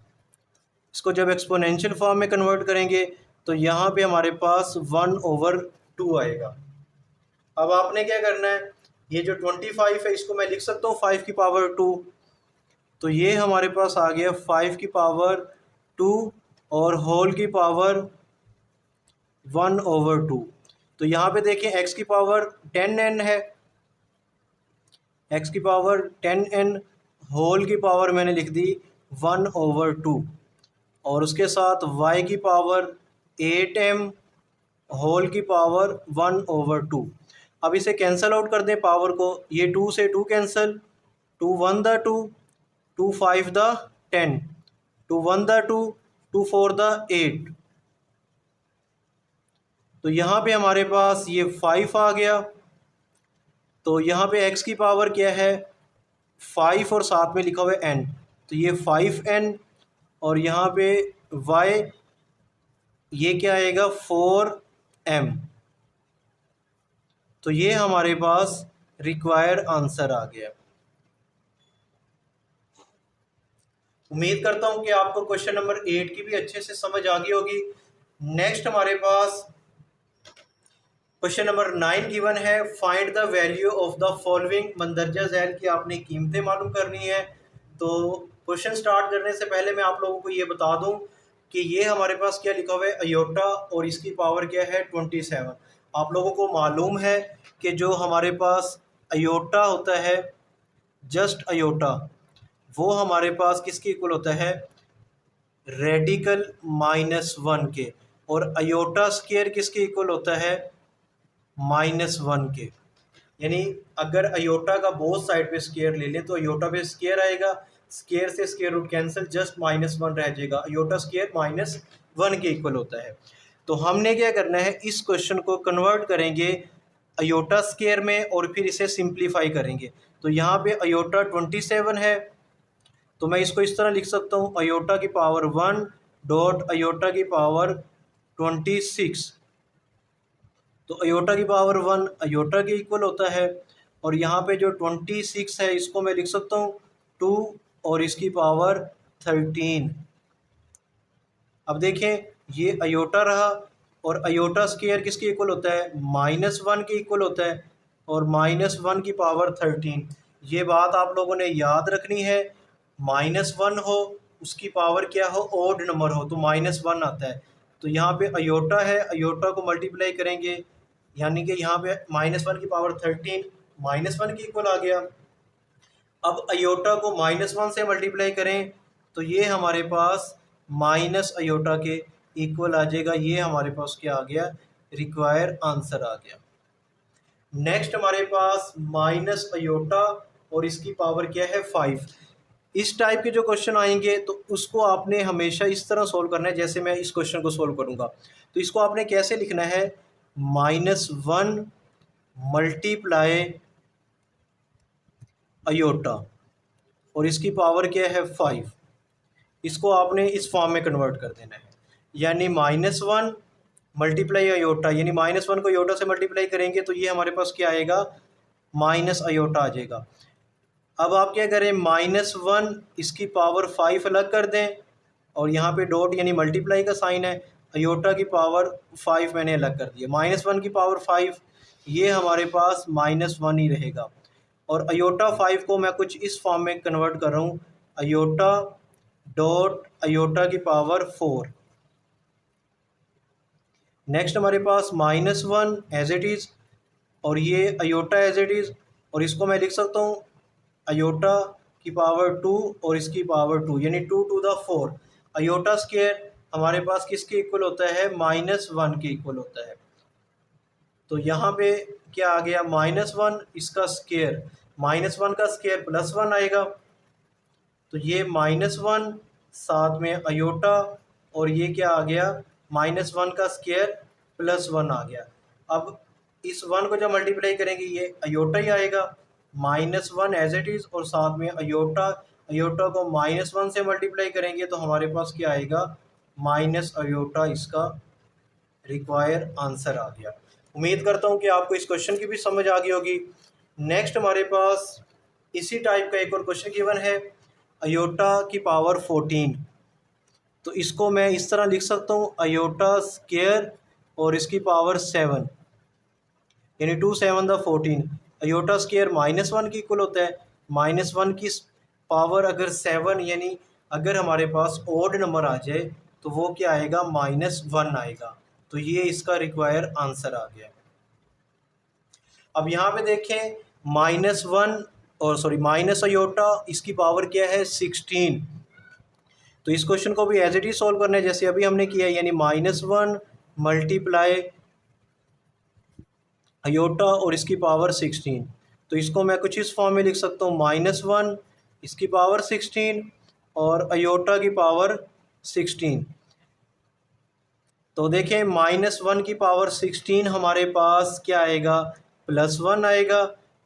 इसको जब एक्सपोनेंशियल फॉर्म में कन्वर्ट करेंगे तो यहाँ पे हमारे पास 1/2 आएगा। अब आपने क्या करना है, ये जो 25 है इसको मैं लिख सकता हूँ 5 की पावर 2, तो ये हमारे पास आ गया 5 की पावर 2 और होल की पावर 1/2। तो यहाँ पे देखें, x की पावर 10n है, x की पावर 10n, होल की पावर मैंने लिख दी 1/2, और उसके साथ y की पावर 8m, होल की पावर 1/2। अब इसे कैंसिल आउट कर दें पावर को, ये 2 से 2 cancel, 2 1 the 2, 2 5 the 10, 2 1 the 2, 2 4 the 8। तो यहाँ पे हमारे पास ये 5 आ गया। तो यहाँ पे x की पावर क्या है, 5 और साथ में लिखा हुआ है n, तो ये 5n, और यहाँ पे y ये क्या आएगा, 4m। तो ये हमारे पास रिक्वायर्ड आंसर आ गया। उम्मीद करता हूँ कि आपको क्वेश्चन नंबर 8 की भी अच्छे से समझ आ गई होगी। नेक्स्ट हमारे पास क्वेश्चन नंबर 9 गिवन है, find the value of the following. मंदरजा झैल की आपने कीमतें मालूम करनी है। तो क्वेश्चन स्टार्ट करने से पहले मैं आप लोगों को ये बता दूं कि ये हमारे पास क्या लिखा हुआ है, अयोटा, और इसकी पावर क्या है, 27। आप लोगों को मालूम है कि जो हमारे पास अयोटा होता है, जस्ट अयोटा, वो हमारे पास किसके इक्वल होता है, रेडिकल -1 के, और अयोटा स्क्वायर किसके इक्वल होता है, -1 के। यानी अगर अयोटा का बोथ साइड पे स्क्वायर ले लें तो अयोटा पे स्क्वायर आएगा, स्क्वायर से स्क्वायर रूट कैंसिल, जस्ट -1 रह जाएगा, अयोटा स्क्वायर -1 के इक्वल होता है। तो हमने क्या करना है, इस क्वेश्चन को कन्वर्ट करेंगे अयोटा स्क्वायर में और फिर इसे सिंप्लीफाई करेंगे। तो यहाँ पे अयोटा 27 है, तो मैं इसको इस तरह लिख सकता हूँ, अयोटा की पावर 1 डॉट अयोटा की पावर 26। तो अयोटा की पावर 1 अयोटा के इक्वल होता है। और यहाँ पे जो 26 है इसको मैं लिख सकता हूँ 2 और इसकी पावर 13। अब देखें ये अयोटा रहा, और अयोटा स्केयर किसके इक्वल होता है, -1 के इक्वल होता है, और -1 की पावर 13। ये बात आप लोगों ने याद रखनी है। -1 हो उसकी पावर क्या हो, ओड नंबर हो, तो -1 आता है। तो यहाँ पे अयोटा है, अयोटा को मल्टीप्लाई करेंगे, यानी कि यहाँ पे -1 की पावर 13 -1 के इक्वल आ गया। अब अयोटा को -1 से मल्टीप्लाई करें तो ये हमारे पास माइनस अयोटा के इक्वल आ जाएगा। ये हमारे पास क्या आ गया, रिक्वायर आंसर आ गया। नेक्स्ट हमारे पास माइनस अयोटा और इसकी पावर क्या है 5। इस टाइप के जो क्वेश्चन आएंगे तो उसको आपने हमेशा इस तरह सोल्व करना है जैसे मैं इस क्वेश्चन को सोल्व करूंगा। तो इसको आपने कैसे लिखना है, -1 मल्टीप्लाई अयोटा और इसकी पावर क्या है 5। इसको आपने इस फॉर्म में कन्वर्ट कर देना है, यानी -1 मल्टीप्लाई अयोटा, यानी -1 को अयोटा से मल्टीप्लाई करेंगे तो ये हमारे पास क्या आएगा, माइनस अयोटा आ जाएगा। अब आप क्या करें, -1 इसकी पावर 5 अलग कर दें, और यहाँ पे डॉट यानी मल्टीप्लाई का साइन है, अयोटा की पावर 5 मैंने अलग कर दिया, -1 की पावर 5, ये हमारे पास -1 ही रहेगा। और अयोटा 5 को मैं कुछ इस फॉर्म में कन्वर्ट कर रहा हूँ, अयोटा डॉट अयोटा की पावर 4। नेक्स्ट हमारे पास -1 एज इट इज़, और ये अयोटा एज इट इज़, और इसको मैं लिख सकता हूँ अयोटा की पावर 2 और इसकी पावर 2, यानी 2 टू द 4। अयोटा स्केयर हमारे पास किसके इक्वल होता है, -1 के इक्वल होता है। तो यहाँ पे क्या आ गया, -1 इसका स्केयर, -1 का स्केयर +1 आएगा, तो ये -1 साथ में अयोटा, और ये क्या आ गया, -1 का स्केयर +1 आ गया। अब इस 1 को जब मल्टीप्लाई करेंगे ये अयोटा ही आएगा, -1 एज इट इज़, और साथ में अयोटा, अयोटा को -1 से मल्टीप्लाई करेंगे तो हमारे पास क्या आएगा, माइनस अयोटा, इसका रिक्वायर आंसर आ गया। उम्मीद करता हूँ कि आपको इस क्वेश्चन की भी समझ आ गई होगी। नेक्स्ट हमारे पास इसी टाइप का एक और क्वेश्चन गिवन है, अयोटा की पावर 14। तो इसको मैं इस तरह लिख सकता हूँ, अयोटा स्केयर और इसकी पावर 7, यानी 2 7 द 14। अयोटा स्केयर -1 की इक्वल होता है, -1 की पावर अगर 7, यानी अगर हमारे पास ओड नंबर आ जाए तो वो क्या आएगा, -1 आएगा। तो ये इसका रिक्वायर आंसर आ गया। अब यहाँ पे देखें -1 और सॉरी माइनस अयोटा, इसकी पावर क्या है 16। तो इस क्वेश्चन को भी एज इट इज सॉल्व करना है जैसे अभी हमने किया है, यानी -1 मल्टीप्लाई अयोटा और इसकी पावर 16। तो इसको मैं कुछ इस फॉर्म में लिख सकता हूँ, -1 इसकी पावर 16 और अयोटा की पावर 16। तो देखें -1 की पावर 16 हमारे पास क्या आएगा, +1 आएगा,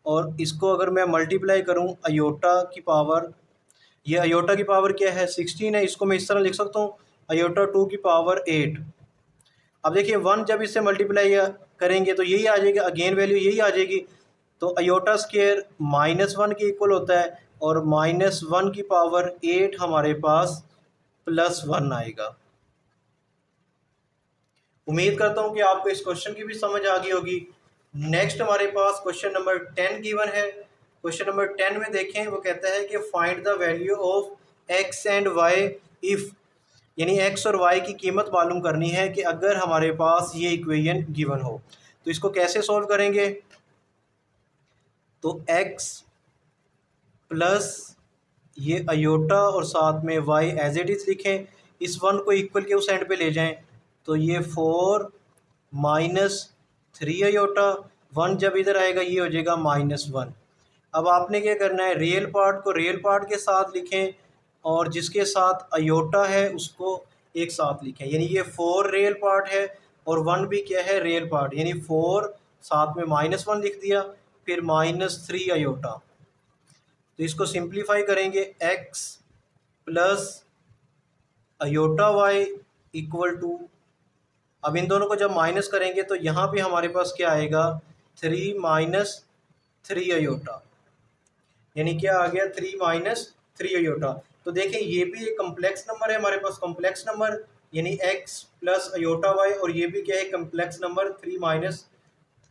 और इसको अगर मैं मल्टीप्लाई करूं अयोटा की पावर, ये अयोटा की पावर क्या है 16 है, इसको मैं इस तरह लिख सकता हूं, अयोटा 2 की पावर 8। अब देखिए 1 जब इससे मल्टीप्लाई करेंगे तो यही आ जाएगी, अगेन वैल्यू यही आ जाएगी। तो अयोटा स्केयर -1 के इक्वल होता है, और -1 की पावर 8 हमारे पास +1 आएगा। उम्मीद करता हूँ कि आपको इस क्वेश्चन की भी समझ आ गई होगी। नेक्स्ट हमारे पास क्वेश्चन नंबर 10 गिवन है। क्वेश्चन नंबर 10 में देखें, वो कहता है कि find the value of x and why if, यानी एक्स और वाई की कीमत मालूम करनी है कि अगर हमारे पास ये इक्वेशन गिवन हो। तो इसको कैसे सॉल्व करेंगे, तो एक्स प्लस ये अयोटा और साथ में वाई एज इट इज़ लिखें, इस 1 को इक्वल के उस एंड पे ले जाएं, तो ये 4 -3 अयोटा, 1 जब इधर आएगा ये हो जाएगा -1। अब आपने क्या करना है, रियल पार्ट को रियल पार्ट के साथ लिखें, और जिसके साथ अयोटा है उसको एक साथ लिखें, यानी ये 4 रियल पार्ट है और 1 भी क्या है, रियल पार्ट, यानी 4 साथ में -1 लिख दिया, फिर -3 अयोटा। तो इसको सिंप्लीफाई करेंगे, x plus iota y equal to अब इन दोनों को जब माइनस करेंगे तो यहाँ पे हमारे पास क्या आएगा, 3 माइनस 3 अयोटा, यानी क्या आ गया 3 माइनस 3 अयोटा। तो देखें ये भी एक कम्प्लेक्स नंबर है हमारे पास, कम्प्लेक्स नंबर यानी x प्लस अयोटा y, और ये भी क्या है कम्प्लेक्स नंबर 3 माइनस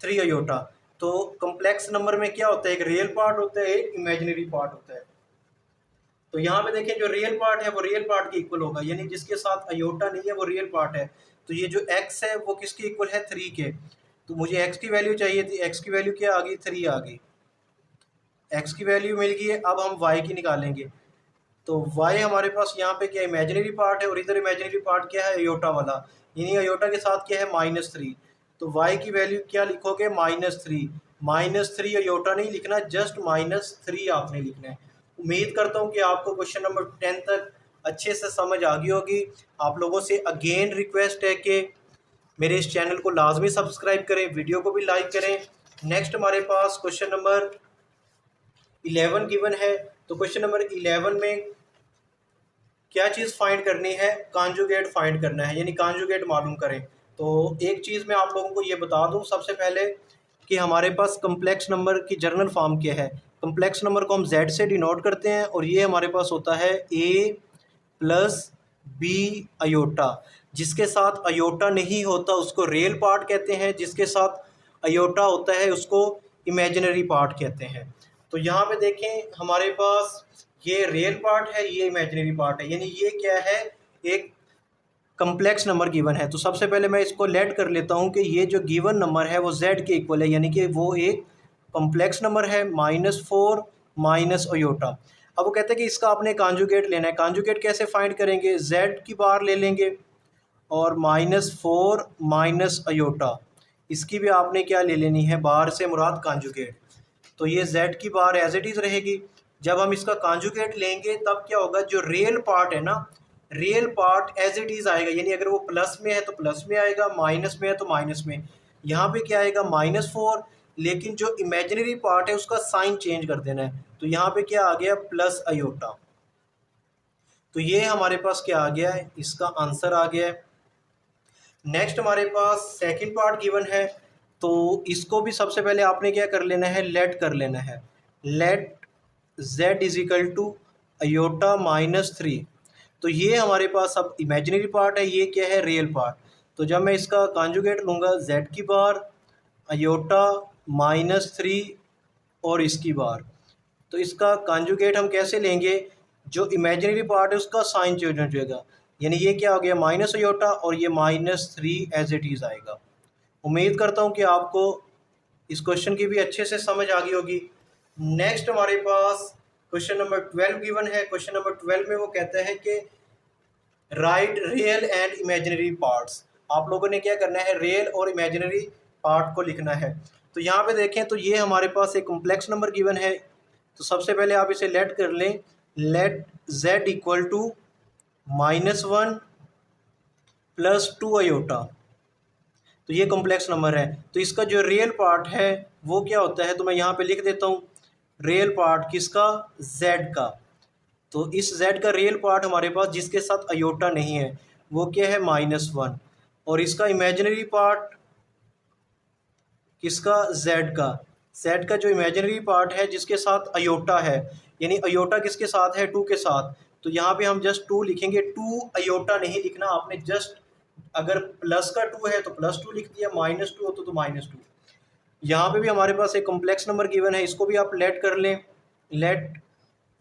3 अयोटा। तो कम्प्लेक्स नंबर में क्या होता है, एक रियल पार्ट होता है, एक इमेजिनरी पार्ट होता है। तो यहाँ पे देखें जो रियल पार्ट है वो रियल पार्ट के इक्वल होगा, यानी जिसके साथ अयोटा नहीं है वो रियल पार्ट है। तो ये जो x है वो किसके इक्वल है, 3 के। तो मुझे x की वैल्यू चाहिए थी, x की वैल्यू क्या आ गई, 3 आ गई, x की वैल्यू मिल गई है। अब हम y की निकालेंगे, तो y हमारे पास यहाँ पे क्या इमेजिनरी पार्ट है, और इधर इमेजिनरी पार्ट क्या है, अयोटा वाला, यानी अयोटा के साथ क्या है -3। तो y की वैल्यू क्या लिखोगे, -3। -3 अयोटा नहीं लिखना, जस्ट -3 आपने लिखना है। उम्मीद करता हूँ कि आपको क्वेश्चन नंबर 10 तक अच्छे से समझ आ गई होगी। आप लोगों से अगेन रिक्वेस्ट है कि मेरे इस चैनल को लाजमी सब्सक्राइब करें, वीडियो को भी लाइक करें। नेक्स्ट हमारे पास क्वेश्चन नंबर 11 गिवन है। तो क्वेश्चन नंबर 11 में क्या चीज़ फाइंड करनी है, कॉन्जुगेट फाइंड करना है, यानी कॉन्जुगेट मालूम करें। तो एक चीज़ मैं आप लोगों को ये बता दूं सबसे पहले कि हमारे पास कम्प्लेक्स नंबर की जर्नल फॉर्म क्या है। कम्प्लेक्स नंबर को हम z से डिनोट करते हैं, और ये हमारे पास होता है a प्लस बी अयोटा। जिसके साथ अयोटा नहीं होता उसको रियल पार्ट कहते हैं, जिसके साथ अयोटा होता है उसको इमेजिनरी पार्ट कहते हैं। तो यहाँ पे देखें हमारे पास ये रियल पार्ट है, ये इमेजिनरी पार्ट है, यानी ये क्या है, एक कम्प्लेक्स नंबर गिवन है। तो सबसे पहले मैं इसको लेट कर लेता हूँ कि ये जो गिवन नंबर है वो z के इक्वल है, यानी कि वो एक कम्प्लेक्स नंबर है, -4 माइनस अयोटा। अब वो कहते हैं कि इसका आपने कॉन्जुगेट लेना है। कॉन्जुगेट कैसे फाइंड करेंगे, z की बार ले लेंगे और -4 माइनस अयोटा, इसकी भी आपने क्या ले लेनी है, बार से मुराद कॉन्जुगेट। तो ये z की बार एज इट इज़ रहेगी। जब हम इसका कॉन्जुगेट लेंगे तब क्या होगा, जो रियल पार्ट है ना, real part as it is आएगा, यानी अगर वो प्लस में है तो प्लस में आएगा, माइनस में है तो माइनस में। यहाँ पे क्या आएगा, -4, लेकिन जो इमेजिनरी पार्ट है उसका साइन चेंज कर देना है। तो यहाँ पे क्या आ गया, प्लस अयोटा। तो ये हमारे पास क्या आ गया है, इसका आंसर आ गया है। नेक्स्ट हमारे पास सेकंड पार्ट गिवन है। तो इसको भी सबसे पहले आपने क्या कर लेना है, लेट कर लेना है। Let z is equal to iota -3। तो ये हमारे पास अब इमेजिनरी पार्ट है, ये क्या है, रियल पार्ट। तो जब मैं इसका कॉन्जुगेट लूँगा, z की बार अयोटा -3 और इसकी बार, तो इसका कॉन्जुगेट हम कैसे लेंगे, जो इमेजिनरी पार्ट है उसका साइन चेंज हो जाएगा, यानी ये क्या हो गया, माइनस अयोटा, और ये -3 एज इट इज़ आएगा। उम्मीद करता हूँ कि आपको इस क्वेश्चन की भी अच्छे से समझ आ गई होगी। नेक्स्ट हमारे पास क्वेश्चन नंबर 12 गिवन है। क्वेश्चन नंबर 12 में वो कहता है कि right real and imaginary parts. आप लोगों ने क्या करना है, रियल और इमेजिनरी पार्ट को लिखना है। तो यहाँ पे देखें तो ये हमारे पास एक कॉम्प्लेक्स नंबर गिवन है। तो सबसे पहले आप इसे लेट कर लें, let z equal to -1 plus 2 iota. तो ये कॉम्प्लेक्स नंबर है, तो इसका जो रियल पार्ट है वो क्या होता है, तो मैं यहाँ पे लिख देता हूँ, रियल पार्ट किसका, z का। तो इस z का रियल पार्ट हमारे पास जिसके साथ अयोटा नहीं है वो क्या है, -1, और इसका इमेजिनरी पार्ट किसका, z का। z का जो इमेजिनरी पार्ट है जिसके साथ अयोटा है, यानी अयोटा किसके साथ है, 2 के साथ। तो यहाँ पे हम जस्ट 2 लिखेंगे, 2 अयोटा नहीं लिखना आपने, जस्ट अगर प्लस का 2 है तो +2 लिख दिया, -2 हो तो -2। यहाँ पे भी हमारे पास एक कॉम्प्लेक्स नंबर गिवन है, इसको भी आप लेट कर लें। लेट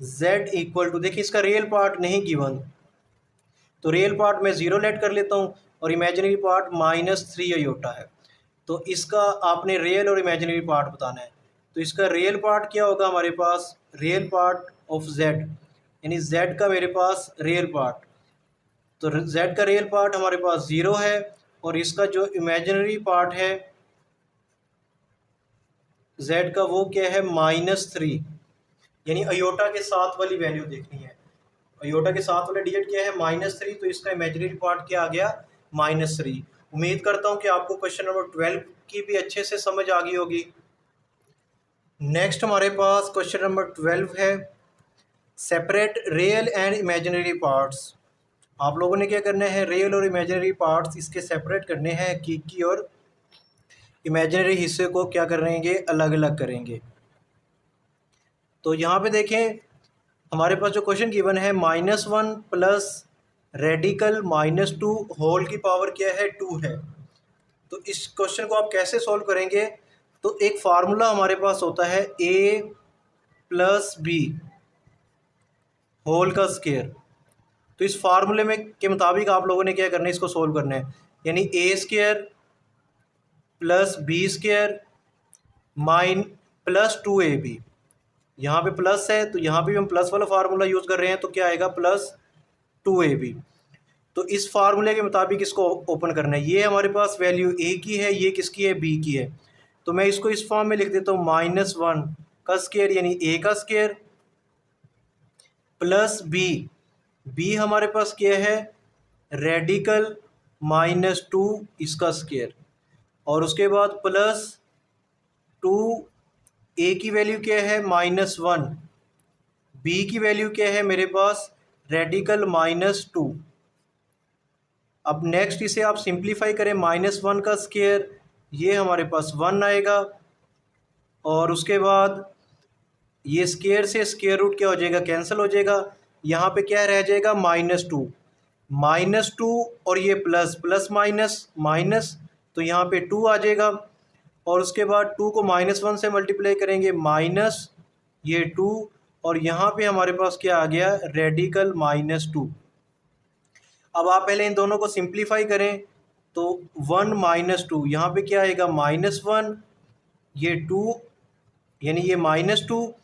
z इक्वल टू, देखिए इसका रियल पार्ट नहीं गिवन, तो रियल पार्ट में 0 लेट कर लेता हूँ, और इमेजिनरी पार्ट -3 अयोटा है। तो इसका आपने रियल और इमेजिनरी पार्ट बताना है। तो इसका रियल पार्ट क्या होगा हमारे पास, रियल पार्ट ऑफ z, यानी z का मेरे पास रियल पार्ट। तो z का रियल पार्ट हमारे पास 0 है, और इसका जो इमेजिनरी पार्ट है z का वो क्या है, -3, यानी अयोटा के साथ वाली वैल्यू देखनी है। अयोटा के साथ वाला डिजिट क्या है, -3, तो इसका इमेजिनरी पार्ट क्या आ गया, -3। उम्मीद करता हूँ कि आपको क्वेश्चन नंबर 12 की भी अच्छे से समझ आ गई होगी। नेक्स्ट हमारे पास क्वेश्चन नंबर 12 है, separate real and imaginary parts. आप लोगों ने क्या करना है, रियल और इमेजिनरी पार्ट्स इसके सेपरेट करने हैं, हकीकी और इमेजिनरी हिस्से को क्या करेंगे, अलग अलग करेंगे। तो यहाँ पे देखें हमारे पास जो क्वेश्चन गिवन है -1 प्लस रेडिकल -2 होल की पावर क्या है, 2 है। तो इस क्वेश्चन को आप कैसे सॉल्व करेंगे, तो एक फार्मूला हमारे पास होता है a प्लस बी होल का स्केयर। तो इस फार्मूले में के मुताबिक आप लोगों ने क्या करना है, इसको सोल्व करना है, यानी a square plus b square mine plus 2ab। यहाँ पे प्लस है तो यहाँ पे भी हम प्लस वाला फार्मूला यूज़ कर रहे हैं, तो क्या आएगा +2ab। तो इस फार्मूले के मुताबिक इसको ओपन करना है। ये हमारे पास वैल्यू ए की है, ये किसकी है, बी की है। तो मैं इसको इस फॉर्म में लिख देता हूँ -1 का स्केयर यानी ए का स्केयर प्लस बी हमारे पास क्या है, रेडिकल -2 इसका स्केयर, और उसके बाद +2 ए की वैल्यू क्या है -1, बी की वैल्यू क्या है मेरे पास रेडिकल -2। अब नेक्स्ट इसे आप सिंप्लीफाई करें, -1 का स्केयर ये हमारे पास 1 आएगा, और उसके बाद ये स्केयर से स्केयर रूट क्या हो जाएगा, कैंसिल हो जाएगा। यहाँ पे क्या रह जाएगा -2 और ये प्लस प्लस माइनस माइनस, तो यहाँ पे 2 आ जाएगा, और उसके बाद 2 को -1 से मल्टीप्लाई करेंगे माइनस ये 2, और यहाँ पे हमारे पास क्या आ गया, रेडिकल -2। अब आप पहले इन दोनों को सिंप्लीफाई करें, तो 1 - 2 यहाँ पे क्या आएगा -1, ये 2 यानी ये -2।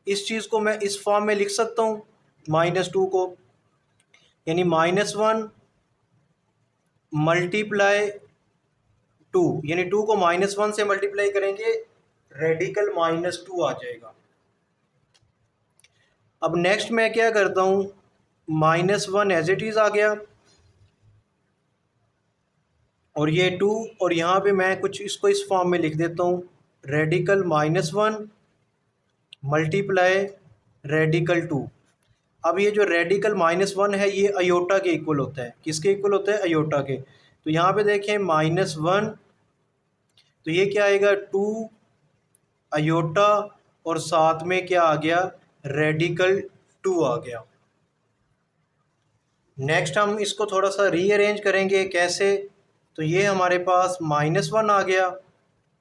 इस चीज़ को मैं इस फॉर्म में लिख सकता हूँ -2 को, यानी -1 मल्टीप्लाई 2, यानी 2 को -1 से मल्टीप्लाई करेंगे रेडिकल -2 आ जाएगा। अब नेक्स्ट मैं क्या करता हूँ, -1 एज इट इज़ आ गया, और ये 2, और यहाँ पे मैं कुछ इसको इस फॉर्म में लिख देता हूँ, रेडिकल -1 मल्टीप्लाई रेडिकल 2। अब ये जो रेडिकल -1 है ये अयोटा के इक्वल होता है, किसके इक्वल होता है, अयोटा के। तो यहाँ पे देखें -1, तो ये क्या आएगा 2 अयोटा, और साथ में क्या आ गया, रेडिकल 2 आ गया। नेक्स्ट हम इसको थोड़ा सा रीअरेंज करेंगे, कैसे, तो ये हमारे पास -1 आ गया,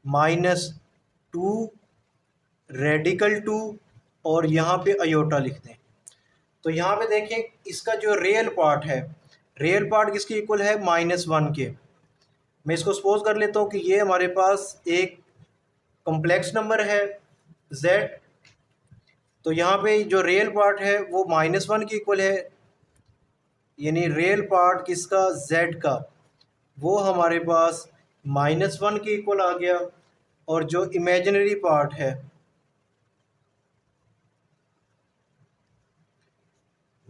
-2 रेडिकल 2, और यहाँ पे अयोटा लिख दें। तो यहाँ पे देखें इसका जो रियल पार्ट है, रियल पार्ट किसके इक्वल है, -1 के। मैं इसको सपोज कर लेता हूँ कि ये हमारे पास एक कॉम्प्लेक्स नंबर है z, तो यहाँ पे जो रियल पार्ट है वो -1 के इक्वल है, यानी रियल पार्ट किसका, z का, वो हमारे पास -1 के इक्वल आ गया, और जो इमेजिनरी पार्ट है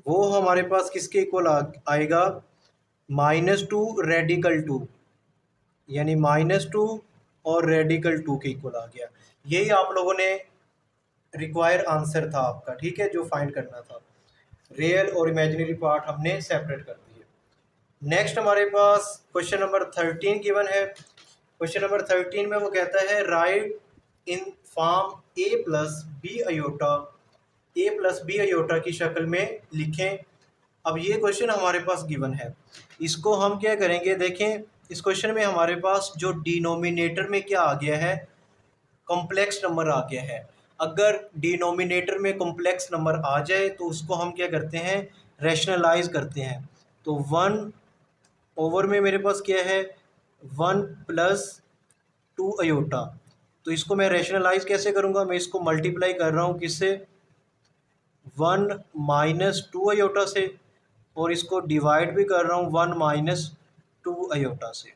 वो हमारे पास किसके इक्वल आएगा, -2 रेडिकल 2, यानी -2 और रेडिकल 2 के इक्वल आ गया। यही आप लोगों ने रिक्वायर आंसर था आपका, ठीक है, जो फाइंड करना था। रियल और इमेजिनरी पार्ट हमने सेपरेट कर दिए। नेक्स्ट हमारे पास क्वेश्चन नंबर 13 गिवन है। क्वेश्चन नंबर 13 में वो कहता है right in form a plus b iota की शक्ल में लिखें। अब ये क्वेश्चन हमारे पास गिवन है, इसको हम क्या करेंगे, देखें इस क्वेश्चन में हमारे पास जो डिनोमिनेटर में क्या आ गया है, कॉम्प्लेक्स नंबर आ गया है। अगर डिनोमिनेटर में कॉम्प्लेक्स नंबर आ जाए तो उसको हम क्या करते हैं, रैशनलाइज करते हैं। तो 1 ओवर में मेरे पास क्या है, 1 + 2 अयोटा, तो इसको मैं रैशनलाइज कैसे करूँगा, मैं इसको मल्टीप्लाई कर रहा हूँ किससे, 1 - 2 अयोटा से, और इसको डिवाइड भी कर रहा हूँ 1 - 2 अयोटा से।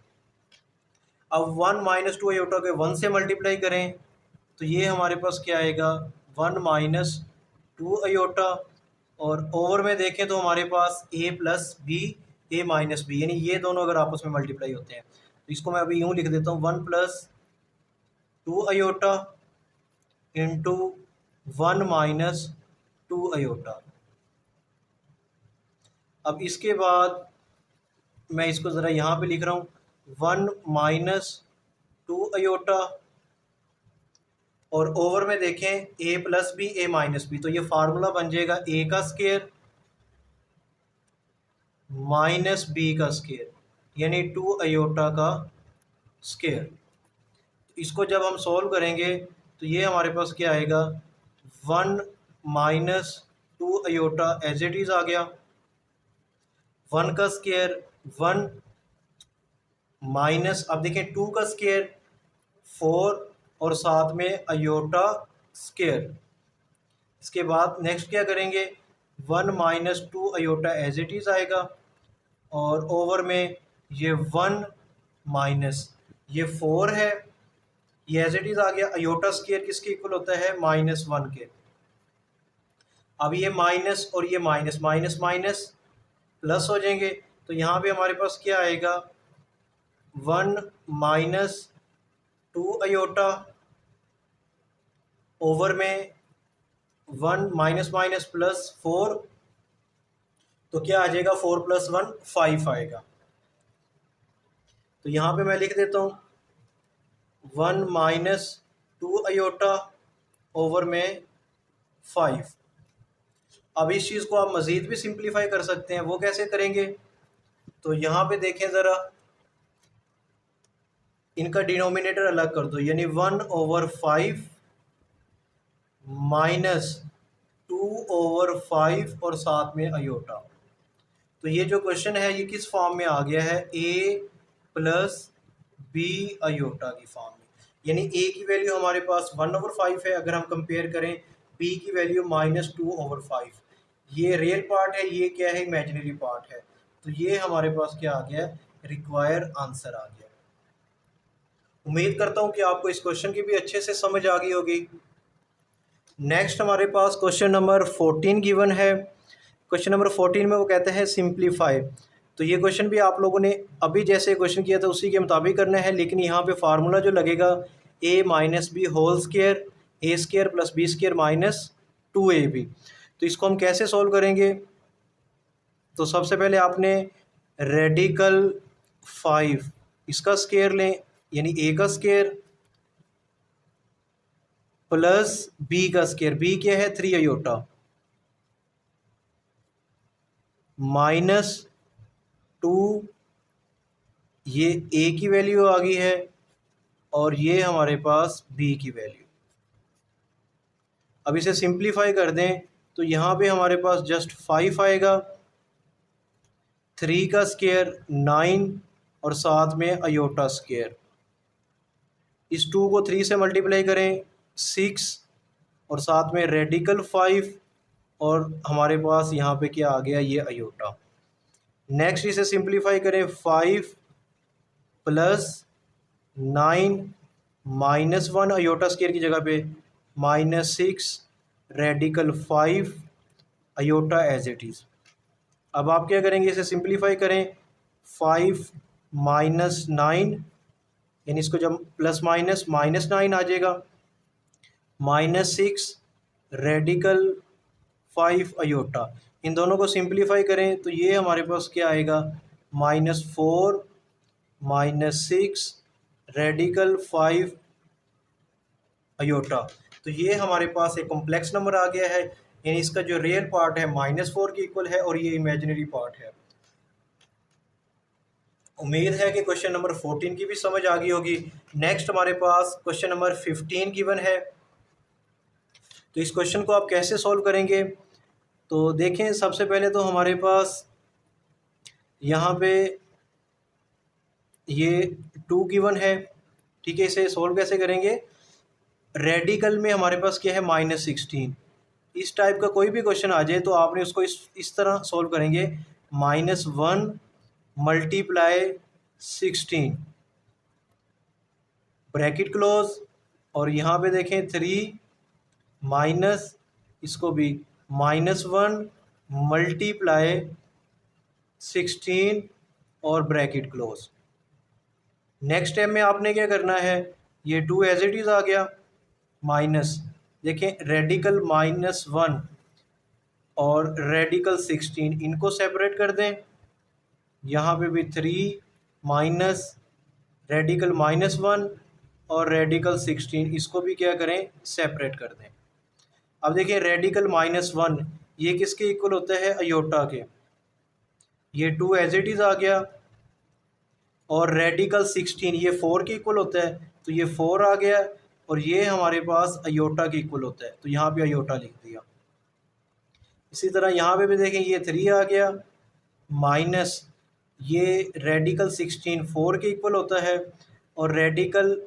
अब 1 - 2 अयोटा के 1 से मल्टीप्लाई करें तो ये हमारे पास क्या आएगा, 1 - 2 अयोटा, और ओवर में देखें तो हमारे पास a + b a - b, यानी ये दोनों अगर आपस में मल्टीप्लाई होते हैं तो इसको मैं अभी यूँ लिख देता हूँ, 1 + 2 अयोटा इंटू 1 - 2 अयोटा। अब इसके बाद मैं इसको ज़रा यहाँ पे लिख रहा हूँ, 1 माइनस 2 अयोटा, और ओवर में देखें a plus b a minus b, तो ये फार्मूला बन जाएगा a का स्केयर माइनस बी का स्केयर, यानी 2 अयोटा का स्केयर। इसको जब हम सॉल्व करेंगे तो ये हमारे पास क्या आएगा, 1 minus 2 iota as it is आ गया, 1 का स्केयर 1 माइनस, अब देखें 2 का स्केयर 4 और साथ में अयोटा स्केयर। इसके बाद नेक्स्ट क्या करेंगे, 1 minus 2 iota as it is आएगा, और ओवर में ये 1 माइनस ये 4 है, ये एज इट इज़ आ गया। अयोटा स्केयर किसके इक्वल होता है, -1 के। अब ये माइनस और ये माइनस माइनस माइनस प्लस हो जाएंगे, तो यहाँ पे हमारे पास क्या आएगा, 1 माइनस 2 अयोटा ओवर में 1 माइनस माइनस प्लस 4, तो क्या आ जाएगा, 4 प्लस 1 5 आएगा। तो यहाँ पे मैं लिख देता हूँ 1 माइनस 2 अयोटा ओवर में 5। अब इस चीज़ को आप मज़ीद भी सिंप्लीफाई कर सकते हैं, वो कैसे करेंगे, तो यहाँ पे देखें ज़रा, इनका डिनोमिनेटर अलग कर दो, यानी 1/5 माइनस 2/5 और साथ में अयोटा। तो ये जो क्वेश्चन है ये किस फॉर्म में आ गया है, a प्लस बी अयोटा की फॉर्म में, यानी a की वैल्यू हमारे पास 1/5 है, अगर हम कंपेयर करें b की वैल्यू -2/5। ये रियल पार्ट है, ये क्या है, इमेजिनरी पार्ट है। तो ये हमारे पास क्या आ गया, रिक्वायर आंसर आ गया। उम्मीद करता हूँ कि आपको इस क्वेश्चन की भी अच्छे से समझ आ गई होगी। नेक्स्ट हमारे पास क्वेश्चन नंबर 14 गिवन है। क्वेश्चन नंबर 14 में वो कहते हैं सिंप्लीफाई। तो ये क्वेश्चन भी आप लोगों ने अभी जैसे क्वेश्चन किया था उसी के मुताबिक करना है, लेकिन यहाँ पे फार्मूला जो लगेगा a minus b whole square a square plus b square minus 2ab। तो इसको हम कैसे सॉल्व करेंगे, तो सबसे पहले आपने रेडिकल 5 इसका स्केयर लें, यानी a का स्केयर प्लस b का स्केयर, b क्या है 3 अयोटा, -2, ये a की वैल्यू आ गई है और ये हमारे पास b की वैल्यू। अब इसे सिंप्लीफाई कर दें तो यहाँ पे हमारे पास जस्ट 5 आएगा, 3 का स्केयर 9 और साथ में अयोटा स्केयर। इस 2 को 3 से मल्टीप्लाई करें 6 और साथ में रेडिकल 5 और हमारे पास यहाँ पे क्या आ गया, ये अयोटा। नेक्स्ट इसे सिंप्लीफाई करें 5 प्लस 9 -1 अयोटा स्केयर की जगह पे -6 radical 5 iota as it is. अब आप क्या करेंगे, इसे सिंप्लीफाई करें 5 माइनस 9, यानी इसको जब प्लस माइनस -9 आ जाएगा, -6 रेडिकल 5 अयोटा। इन दोनों को सिंप्लीफाई करें तो ये हमारे पास क्या आएगा, -4 -6 रेडिकल 5 अयोटा। तो ये हमारे पास एक कॉम्प्लेक्स नंबर आ गया है, यानी इसका जो रियल पार्ट है -4 के इक्वल है और ये इमेजिनरी पार्ट है। उम्मीद है कि क्वेश्चन नंबर 14 की भी समझ आ गई होगी। नेक्स्ट हमारे पास क्वेश्चन नंबर 15 गिवन है। तो इस क्वेश्चन को आप कैसे सॉल्व करेंगे, तो देखें सबसे पहले तो हमारे पास यहाँ पे ये 2 गिवन है, ठीक है। इसे सॉल्व कैसे करेंगे, रेडिकल में हमारे पास क्या है -16। इस टाइप का कोई भी क्वेश्चन आ जाए तो आपने उसको इस तरह सॉल्व करेंगे, -1 मल्टीप्लाई 16 ब्रैकेट क्लोज, और यहाँ पे देखें 3 माइनस इसको भी -1 मल्टीप्लाई 16 और ब्रैकेट क्लोज। नेक्स्ट टाइम में आपने क्या करना है, ये 2 एज इट इज़ आ गया, माइनस देखें रेडिकल -1 और रेडिकल 16 इनको सेपरेट कर दें। यहाँ पे भी 3 माइनस रेडिकल -1 और रेडिकल 16 इसको भी क्या करें, सेपरेट कर दें। अब देखिए रेडिकल -1 ये किसके इक्वल होता है, अयोटा के, ये 2 एज इट इज़ आ गया। और रेडिकल 16 ये 4 के इक्वल होता है, तो ये 4 आ गया। और ये हमारे पास अयोटा के इक्वल होता है, तो यहाँ पे अयोटा लिख दिया। इसी तरह यहाँ पे भी देखें ये 3 आ गया, माइनस ये रेडिकल 16 4 के इक्वल होता है, और रेडिकल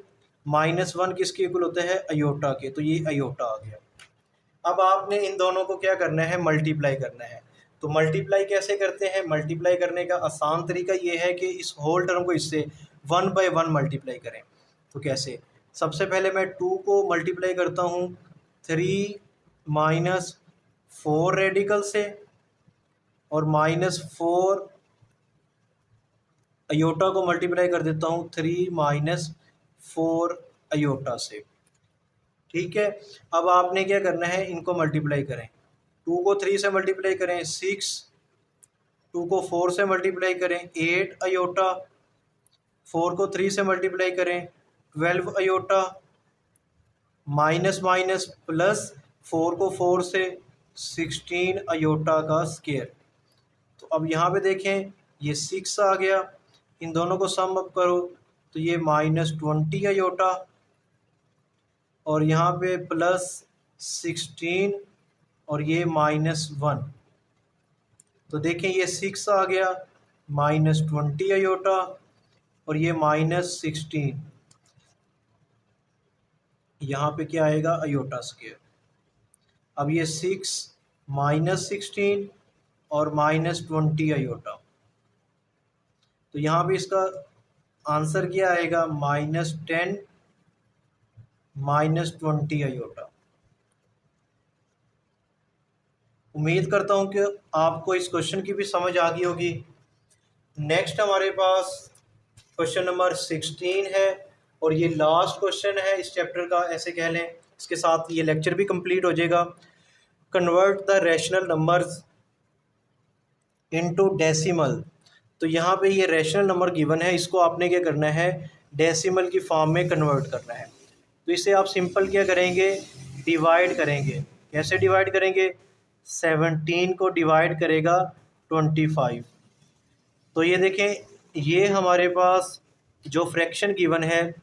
-1 किसके इक्वल होता है, अयोटा के, तो ये अयोटा आ गया। अब आपने इन दोनों को क्या करना है, मल्टीप्लाई करना है। तो मल्टीप्लाई कैसे करते हैं, मल्टीप्लाई करने का आसान तरीका ये है कि इस होल टर्म को इससे 1 बाय 1 मल्टीप्लाई करें। तो कैसे, सबसे पहले मैं 2 को मल्टीप्लाई करता हूँ 3 माइनस 4 रेडिकल से, और -4 अयोटा को मल्टीप्लाई कर देता हूँ 3 माइनस 4 अयोटा से। ठीक है, अब आपने क्या करना है, इनको मल्टीप्लाई करें। 2 को 3 से मल्टीप्लाई करें 6, 2 को 4 से मल्टीप्लाई करें 8 अयोटा, 4 को 3 से मल्टीप्लाई करें 12 अयोटा, माइनस माइनस प्लस 4 को 4 से 16 अयोटा का स्क्वायर। तो अब यहाँ पे देखें ये 6 आ गया, इन दोनों को सम अप करो तो ये -20 अयोटा, और यहाँ पे +16 और ये -1। तो देखें ये 6 आ गया, -20 अयोटा, और ये -16, यहाँ पे क्या आएगा, अयोटा स्क्वायर। अब ये 6 -16 और -20 अयोटा, तो यहाँ पे इसका आंसर क्या आएगा, -10 -20 अयोटा। उम्मीद करता हूँ कि आपको इस क्वेश्चन की भी समझ आ गई होगी। नेक्स्ट हमारे पास क्वेश्चन नंबर 16 है, और ये लास्ट क्वेश्चन है इस चैप्टर का, ऐसे कह लें। इसके साथ ये लेक्चर भी कंप्लीट हो जाएगा। Convert the rational numbers into decimal. तो यहाँ पे ये रैशनल नंबर गिवन है, इसको आपने क्या करना है, डेसिमल की फॉर्म में कन्वर्ट करना है। तो इसे आप सिंपल क्या करेंगे, डिवाइड करेंगे। कैसे डिवाइड करेंगे, 17 को डिवाइड करेगा 25। तो ये देखें, ये हमारे पास जो फ्रैक्शन गिवन है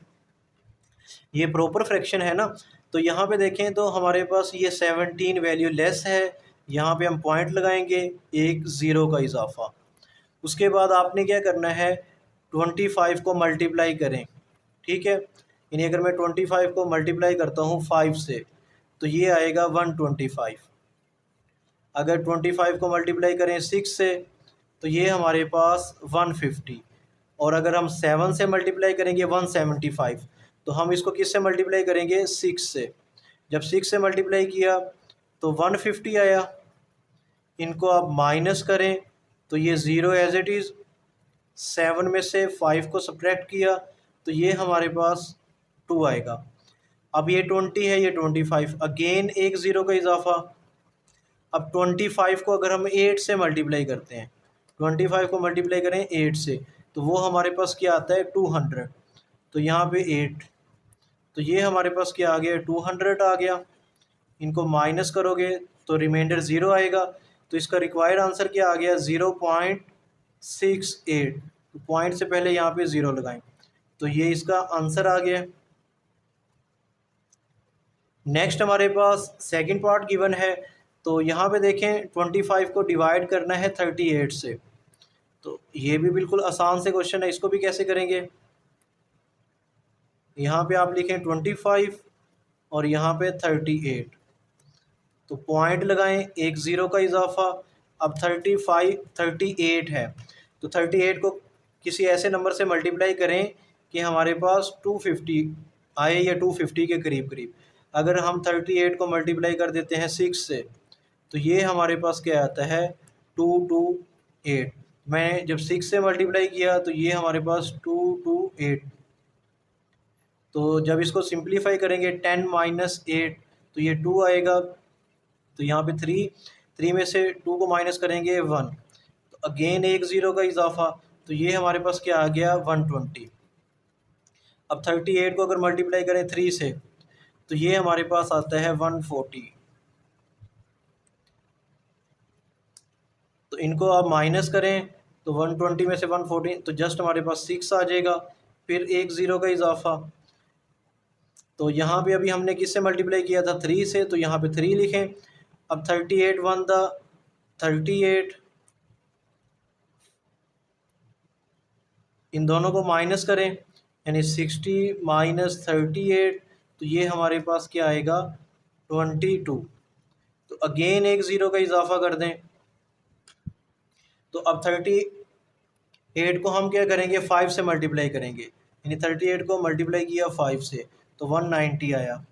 ये प्रॉपर फ्रैक्शन है ना। तो यहाँ पे देखें तो हमारे पास ये 17 वैल्यू लेस है, यहाँ पे हम पॉइंट लगाएंगे, एक ज़ीरो का इजाफा। उसके बाद आपने क्या करना है, 25 को मल्टीप्लाई करें। ठीक है, यानी अगर मैं 25 को मल्टीप्लाई करता हूँ 5 से तो ये आएगा 125। अगर 25 को मल्टीप्लाई करें 6 से तो ये हमारे पास 150। और अगर हम 7 से मल्टीप्लाई करेंगे 175, तो हम इसको किस से मल्टीप्लाई करेंगे, 6 से। जब 6 से मल्टीप्लाई किया तो 150 आया, इनको आप माइनस करें तो ये ज़ीरो एज इट इज़। 7 में से 5 को सब्ट्रैक्ट किया तो ये हमारे पास 2 आएगा। अब ये 20 है, ये 25, अगेन एक ज़ीरो का इजाफा। अब 25 को अगर हम 8 से मल्टीप्लाई करते हैं, 25 को मल्टीप्लाई करें 8 से, तो वो हमारे पास क्या आता है, 200। तो यहाँ पे 8, तो ये हमारे पास क्या आ गया, 200 आ गया। इनको माइनस करोगे तो रिमाइंडर 0 आएगा। तो इसका रिक्वायर्ड आंसर क्या आ गया, 0.68। तो पॉइंट से पहले यहाँ पे 0 लगाएं, तो ये इसका आंसर आ गया। नेक्स्ट हमारे पास सेकंड पार्ट गिवन है। तो यहाँ पे देखें 25 को डिवाइड करना है 38 से। तो ये भी बिल्कुल आसान से क्वेश्चन है, इसको भी कैसे करेंगे। यहाँ पे आप लिखें 25 और यहाँ पे 38, तो पॉइंट लगाएं, एक ज़ीरो का इजाफा। अब 38 है, तो 38 को किसी ऐसे नंबर से मल्टीप्लाई करें कि हमारे पास 250 आए, या 250 के करीब करीब। अगर हम 38 को मल्टीप्लाई कर देते हैं 6 से, तो ये हमारे पास क्या आता है, 228। मैं जब 6 से मल्टीप्लाई किया तो ये हमारे पास 228। तो जब इसको सिंप्लीफाई करेंगे 10 - 8, तो ये 2 आएगा, तो यहाँ पे 3। 3 में से 2 को माइनस करेंगे 1, तो अगेन एक ज़ीरो का इजाफा, तो ये हमारे पास क्या आ गया 120। अब 38 को अगर मल्टीप्लाई करें 3 से तो ये हमारे पास आता है 140। तो इनको आप माइनस करें तो 120 में से 140 तो जस्ट हमारे पास 6 आ जाएगा, फिर एक ज़ीरो का इजाफा। तो यहाँ पे अभी हमने किससे मल्टीप्लाई किया था 3 से, तो यहाँ पे 3 लिखें। अब 38 1 द 38, इन दोनों को माइनस करें यानी 60 माइनस 38, तो ये हमारे पास क्या आएगा 22। तो अगेन एक ज़ीरो का इजाफा कर दें। तो अब 38 को हम क्या करेंगे 5 से मल्टीप्लाई करेंगे, यानी 38 को मल्टीप्लाई किया 5 से तो 190 आया।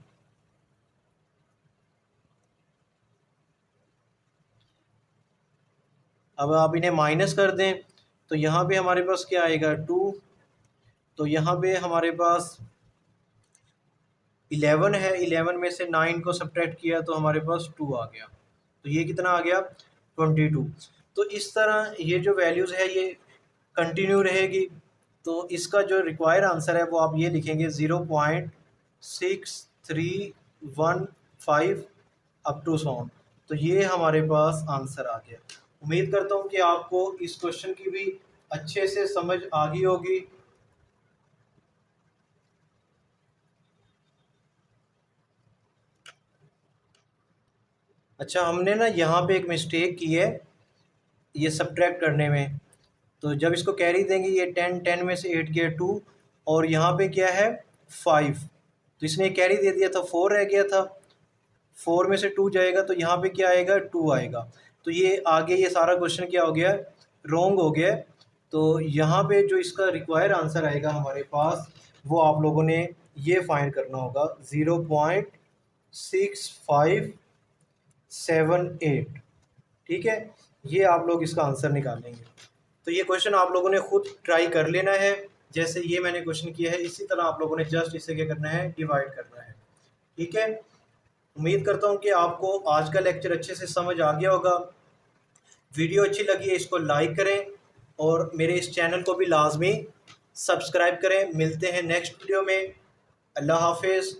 अब आप इन्हें माइनस कर दें तो यहाँ पे हमारे पास क्या आएगा 2, तो यहाँ पे हमारे पास 11 है, 11 में से 9 को सब्ट्रैक्ट किया तो हमारे पास 2 आ गया, तो ये कितना आ गया 22। तो इस तरह ये जो वैल्यूज़ है ये कंटिन्यू रहेगी। तो इसका जो रिक्वायर आंसर है वो आप ये लिखेंगे 0.6315 अप टू सॉन। तो ये हमारे पास आंसर आ गया। उम्मीद करता हूँ कि आपको इस क्वेश्चन की भी अच्छे से समझ आ गई होगी। अच्छा, हमने ना यहाँ पे एक मिस्टेक की है ये सब्ट्रैक्ट करने में। तो जब इसको कैरी देंगे ये 10 में से 8 गया 2 और यहाँ पे क्या है 5, तो इसने कैरी दे दिया था 4 रह गया था, 4 में से 2 जाएगा तो यहाँ पे क्या आएगा 2 आएगा। तो ये आगे ये सारा क्वेश्चन क्या हो गया रॉन्ग हो गया। तो यहाँ पे जो इसका रिक्वायर आंसर आएगा हमारे पास वो आप लोगों ने ये फाइंड करना होगा 0.6578। ठीक है, ये आप लोग इसका आंसर निकालेंगे। तो ये क्वेश्चन आप लोगों ने खुद ट्राई कर लेना है, जैसे ये मैंने क्वेश्चन किया है इसी तरह आप लोगों ने जस्ट इसे क्या करना है डिवाइड करना है। ठीक है, उम्मीद करता हूँ कि आपको आज का लेक्चर अच्छे से समझ आ गया होगा। वीडियो अच्छी लगी है इसको लाइक करें और मेरे इस चैनल को भी लाजमी सब्सक्राइब करें। मिलते हैं नेक्स्ट वीडियो में। अल्लाह हाफिज़।